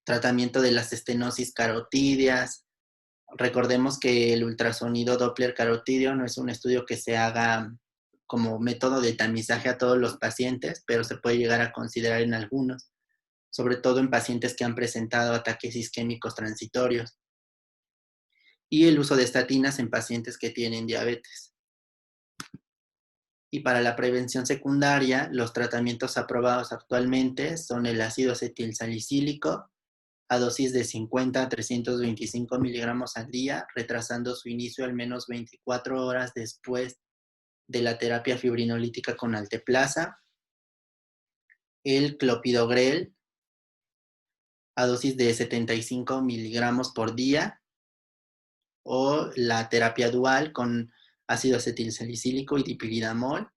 tratamiento de las estenosis carotídeas. Recordemos que el ultrasonido Doppler carotídeo no es un estudio que se haga como método de tamizaje a todos los pacientes, pero se puede llegar a considerar en algunos, sobre todo en pacientes que han presentado ataques isquémicos transitorios. Y el uso de estatinas en pacientes que tienen diabetes. Y para la prevención secundaria, los tratamientos aprobados actualmente son el ácido acetilsalicílico a dosis de 50 a 325 miligramos al día, retrasando su inicio al menos 24 horas después de la terapia fibrinolítica con alteplasa. El clopidogrel a dosis de 75 miligramos por día, o la terapia dual con ácido acetilsalicílico y dipilidamol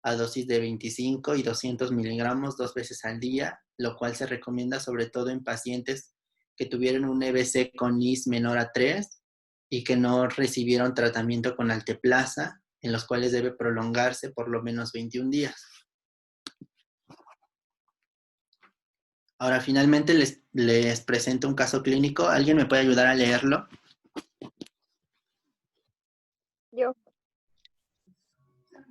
a dosis de 25 y 200 miligramos 2 veces al día, lo cual se recomienda sobre todo en pacientes que tuvieron un EBC con IS menor a 3 y que no recibieron tratamiento con alteplasa, en los cuales debe prolongarse por lo menos 21 días. Ahora, finalmente les presento un caso clínico. ¿Alguien me puede ayudar a leerlo? Yo.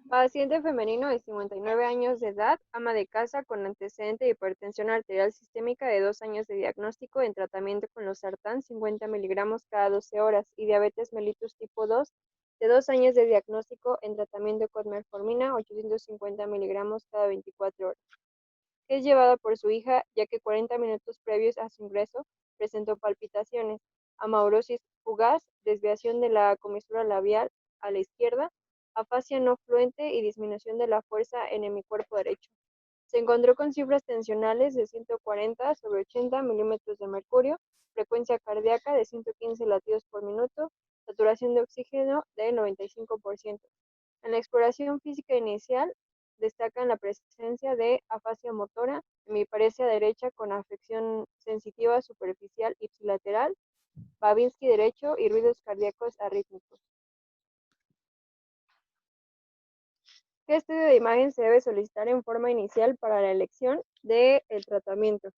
Paciente femenino de 59 años de edad, ama de casa con antecedente de hipertensión arterial sistémica de 2 años de diagnóstico en tratamiento con losartán 50 miligramos cada 12 horas y diabetes mellitus tipo 2 de 2 años de diagnóstico en tratamiento con metformina 850 miligramos cada 24 horas. Que es llevada por su hija ya que 40 minutos previos a su ingreso presentó palpitaciones, amaurosis fugaz, desviación de la comisura labial a la izquierda, afasia no fluente y disminución de la fuerza en hemicuerpo derecho. Se encontró con cifras tensionales de 140 sobre 80 milímetros de mercurio, frecuencia cardíaca de 115 latidos por minuto, saturación de oxígeno del 95%. En la exploración física inicial destacan la presencia de afasia motora, hemiparesia derecha con afección sensitiva superficial ipsilateral, Babinski derecho y ruidos cardíacos arrítmicos. ¿Qué estudio de imagen se debe solicitar en forma inicial para la elección del tratamiento?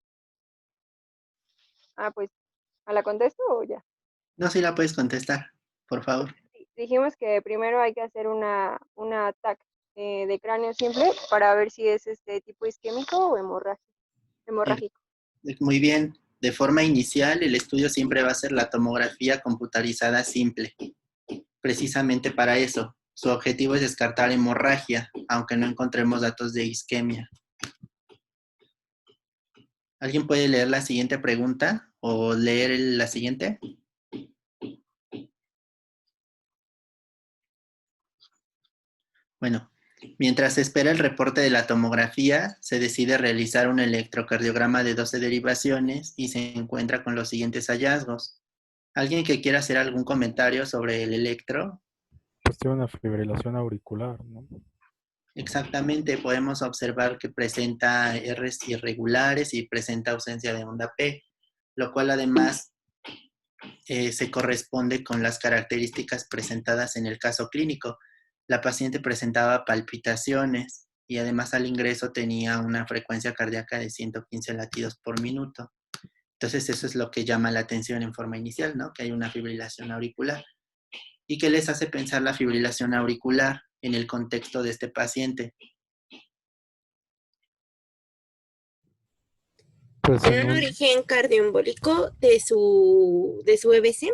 Pues, ¿a la contesto o ya? No, si la puedes contestar, por favor. Sí, dijimos que primero hay que hacer una TAC de cráneo simple para ver si es tipo isquémico o hemorrágico. Muy bien. De forma inicial, el estudio siempre va a ser la tomografía computarizada simple. Precisamente para eso. Su objetivo es descartar hemorragia, aunque no encontremos datos de isquemia. ¿Alguien puede leer la siguiente pregunta o leer la siguiente? Bueno, mientras se espera el reporte de la tomografía, se decide realizar un electrocardiograma de 12 derivaciones y se encuentra con los siguientes hallazgos. ¿Alguien que quiera hacer algún comentario sobre el electro? Pues tiene una fibrilación auricular, ¿no? Exactamente, podemos observar que presenta Rs irregulares y presenta ausencia de onda P, lo cual además se corresponde con las características presentadas en el caso clínico. La paciente presentaba palpitaciones y además al ingreso tenía una frecuencia cardíaca de 115 latidos por minuto. Entonces eso es lo que llama la atención en forma inicial, ¿no? Que hay una fibrilación auricular. ¿Y qué les hace pensar la fibrilación auricular en el contexto de este paciente? Pues ¿Tiene un origen cardioembólico de su EBC?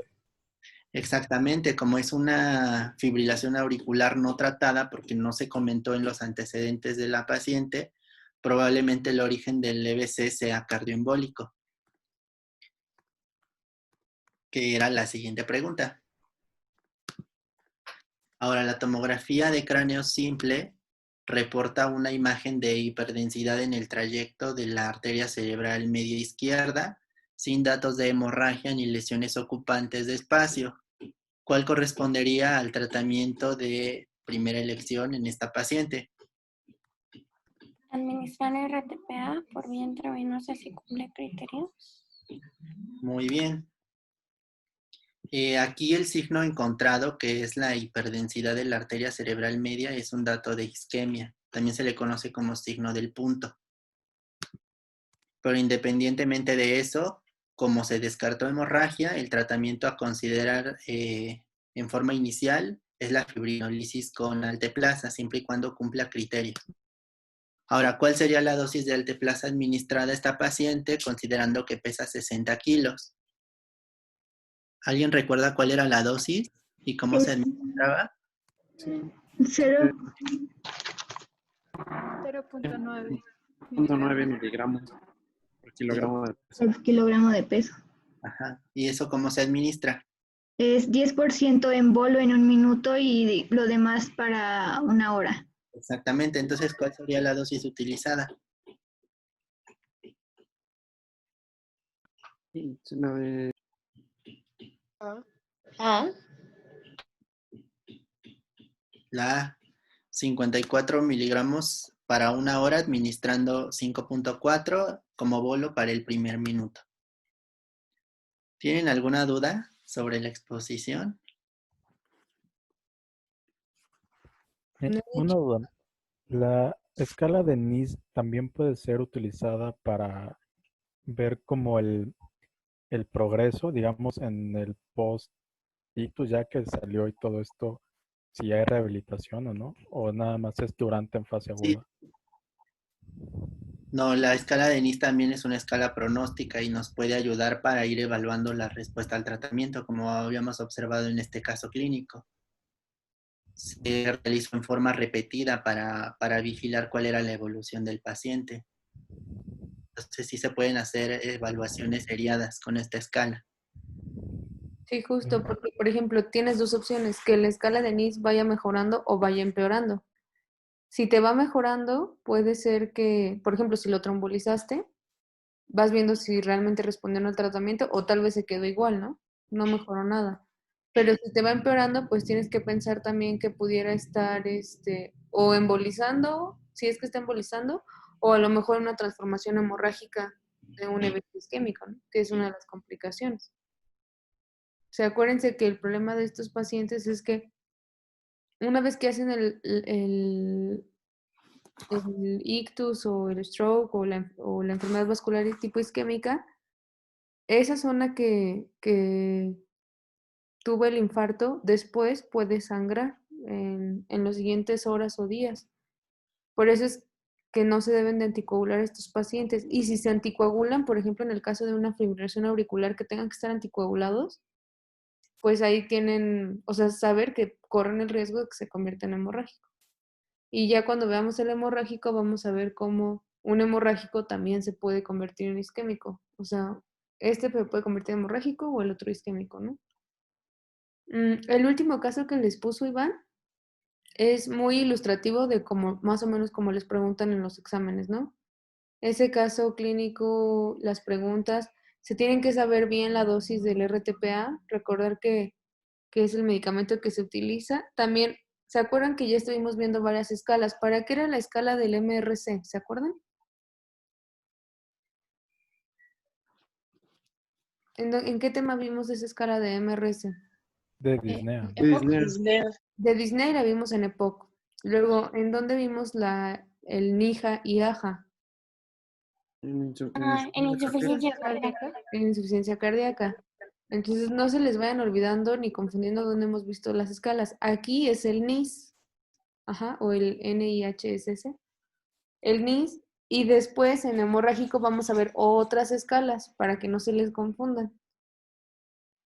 Exactamente, como es una fibrilación auricular no tratada porque no se comentó en los antecedentes de la paciente, probablemente el origen del EBC sea cardioembólico. Que era la siguiente pregunta. Ahora, la tomografía de cráneo simple reporta una imagen de hiperdensidad en el trayecto de la arteria cerebral media izquierda, sin datos de hemorragia ni lesiones ocupantes de espacio. ¿Cuál correspondería al tratamiento de primera elección en esta paciente? Administrar RTPA por vía intravenosa si cumple criterios. Muy bien. Aquí el signo encontrado, que es la hiperdensidad de la arteria cerebral media, es un dato de isquemia. También se le conoce como signo del punto. Pero independientemente de eso, como se descartó hemorragia, el tratamiento a considerar en forma inicial es la fibrinólisis con alteplasa, siempre y cuando cumpla criterios. Ahora, ¿cuál sería la dosis de alteplasa administrada a esta paciente considerando que pesa 60 kilos? ¿Alguien recuerda cuál era la dosis y cómo se administraba? 0.9 0.9 miligramos por kilogramo de peso. el kilogramo de peso. Ajá. ¿Y eso cómo se administra? Es 10% en bolo en un minuto y lo demás para una hora. Exactamente. Entonces, ¿cuál sería la dosis utilizada? Sí, la de La 54 miligramos para una hora, administrando 5.4 como bolo para el primer minuto. ¿Tienen alguna duda sobre la exposición? Una duda. La escala de NIS también puede ser utilizada para ver como el progreso, digamos, en el post-ictus, ya que salió y todo esto, si hay rehabilitación o no, o nada más es durante en fase Sí. aguda. No, la escala de NIS también es una escala pronóstica y nos puede ayudar para ir evaluando la respuesta al tratamiento, como habíamos observado en este caso clínico. Se realizó en forma repetida para vigilar cuál era la evolución del paciente. Entonces sí se pueden hacer evaluaciones seriadas con esta escala. Sí, justo, porque, por ejemplo, tienes dos opciones, que la escala de NIS vaya mejorando o vaya empeorando. Si te va mejorando, puede ser que, por ejemplo, si lo trombolizaste, vas viendo si realmente respondió al tratamiento o tal vez se quedó igual, ¿no? No mejoró nada. Pero si te va empeorando, pues tienes que pensar también que pudiera estar o embolizando, si es que está embolizando, o a lo mejor una transformación hemorrágica de un evento isquémico, ¿no? Que es una de las complicaciones. O sea, acuérdense que el problema de estos pacientes es que una vez que hacen el ictus o el stroke o la enfermedad vascular tipo isquémica, esa zona que tuvo el infarto después puede sangrar en las siguientes horas o días. Por eso es que no se deben de anticoagular estos pacientes. Y si se anticoagulan, por ejemplo, en el caso de una fibrilación auricular que tengan que estar anticoagulados, pues ahí tienen, o sea, saber que corren el riesgo de que se convierta en hemorrágico. Y ya cuando veamos el hemorrágico, vamos a ver cómo un hemorrágico también se puede convertir en isquémico. O sea, este se puede convertir en hemorrágico o el otro isquémico, ¿no? El último caso que les puso Iván es muy ilustrativo de cómo, más o menos como les preguntan en los exámenes, ¿no? Ese caso clínico, las preguntas, se tienen que saber bien la dosis del RTPA, recordar que es el medicamento que se utiliza. También, ¿se acuerdan que ya estuvimos viendo varias escalas? ¿Para qué era la escala del MRC? ¿Se acuerdan? ¿En qué tema vimos esa escala de MRC? De Disnea. De Disney la vimos en EPOC. Luego, ¿en dónde vimos el NIJA y AJA? en En insuficiencia cardíaca. En insuficiencia cardíaca. Entonces, no se les vayan olvidando ni confundiendo dónde hemos visto las escalas. Aquí es el NIS, o el NIHSS. El NIS, y después en hemorrágico vamos a ver otras escalas para que no se les confundan.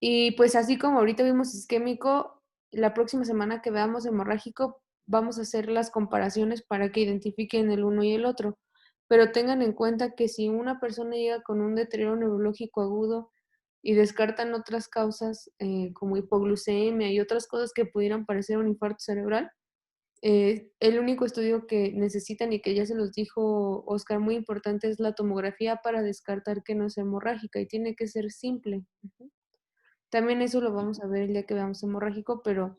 Y pues así como ahorita vimos isquémico, la próxima semana que veamos hemorrágico, vamos a hacer las comparaciones para que identifiquen el uno y el otro. Pero tengan en cuenta que si una persona llega con un deterioro neurológico agudo y descartan otras causas como hipoglucemia y otras cosas que pudieran parecer un infarto cerebral, el único estudio que necesitan y que ya se los dijo Oscar, muy importante, es la tomografía para descartar que no es hemorrágica y tiene que ser simple. También eso lo vamos a ver el día que veamos hemorrágico, pero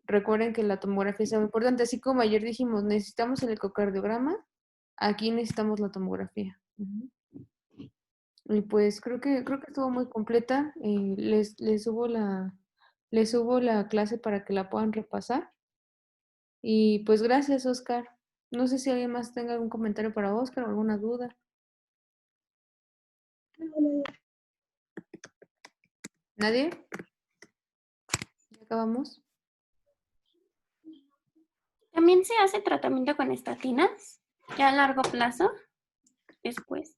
recuerden que la tomografía es muy importante. Así como ayer dijimos, necesitamos el ecocardiograma, aquí necesitamos la tomografía. Y pues creo que estuvo muy completa. Les subo la clase para que la puedan repasar. Y pues gracias, Oscar. No sé si alguien más tenga algún comentario para Oscar o alguna duda. ¿Nadie? ¿Ya acabamos? También se hace tratamiento con estatinas, ya a largo plazo, después.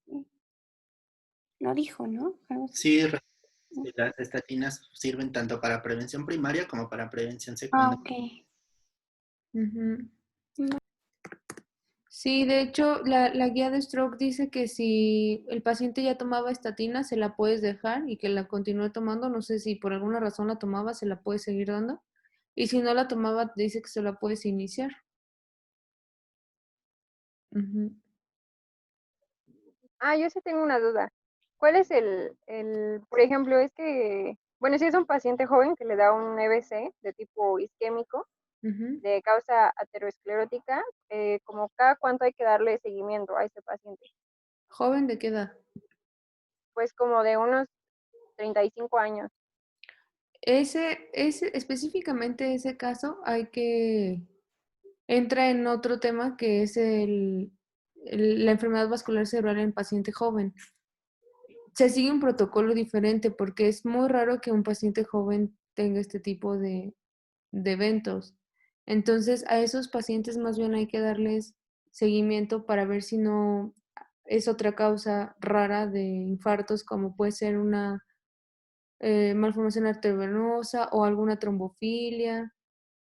No dijo, ¿no? Sí, las estatinas sirven tanto para prevención primaria como para prevención Ah, secundaria. ok. Ujú. Sí, de hecho, la guía de stroke dice que si el paciente ya tomaba estatina, se la puedes dejar y que la continúe tomando. No sé si por alguna razón la tomaba, se la puedes seguir dando. Y si no la tomaba, dice que se la puedes iniciar. Ujú. Yo sí tengo una duda. ¿Cuál es por ejemplo, es que, bueno, si es un paciente joven que le da un EBC de tipo isquémico, Ujú. de causa aterosclerótica, como cada cuánto hay que darle seguimiento a ese paciente? ¿Joven de qué edad? Pues como de unos 35 años. Específicamente ese caso entra en otro tema que es la enfermedad vascular cerebral en paciente joven. Se sigue un protocolo diferente porque es muy raro que un paciente joven tenga este tipo de eventos. Entonces, a esos pacientes más bien hay que darles seguimiento para ver si no es otra causa rara de infartos, como puede ser una malformación arteriovenosa o alguna trombofilia,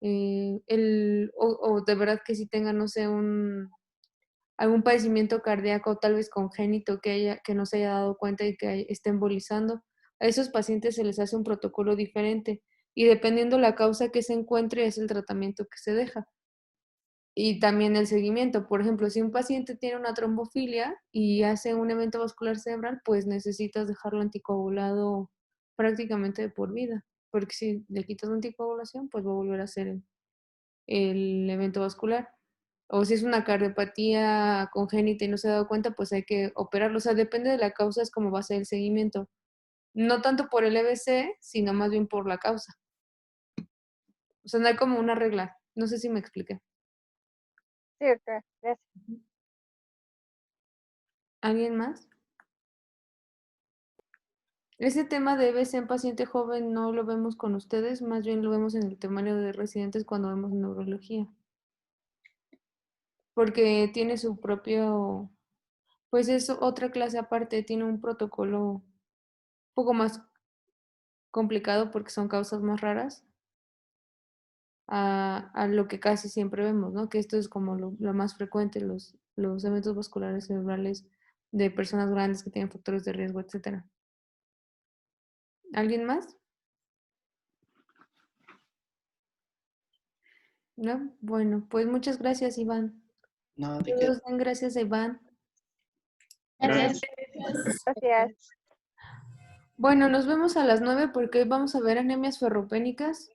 o de verdad que si tengan, no sé, algún padecimiento cardíaco, tal vez congénito, que no se haya dado cuenta y que esté embolizando. A esos pacientes se les hace un protocolo diferente y dependiendo la causa que se encuentre es el tratamiento que se deja. Y también el seguimiento. Por ejemplo, si un paciente tiene una trombofilia y hace un evento vascular cerebral, pues necesitas dejarlo anticoagulado prácticamente de por vida. Porque si le quitas la anticoagulación, pues va a volver a hacer el evento vascular. O si es una cardiopatía congénita y no se ha dado cuenta, pues hay que operarlo. O sea, depende de la causa, es como va a ser el seguimiento. No tanto por el EBC, sino más bien por la causa. O sea, no hay como una regla. No sé si me expliqué. Sí, doctora, gracias. ¿Alguien más? Ese tema de EBC en paciente joven no lo vemos con ustedes, más bien lo vemos en el temario de residentes cuando vemos neurología. Porque tiene su propio, pues es otra clase aparte, tiene un protocolo un poco más complicado porque son causas más raras a lo que casi siempre vemos, ¿no? Que esto es como lo más frecuente, los eventos vasculares cerebrales de personas grandes que tienen factores de riesgo, etcétera. ¿Alguien más? ¿No? Bueno, pues muchas gracias, Iván. No, ¿de qué? Todos den gracias a Iván. Gracias. Gracias. Bueno, nos vemos a las 9 porque hoy vamos a ver anemias ferropénicas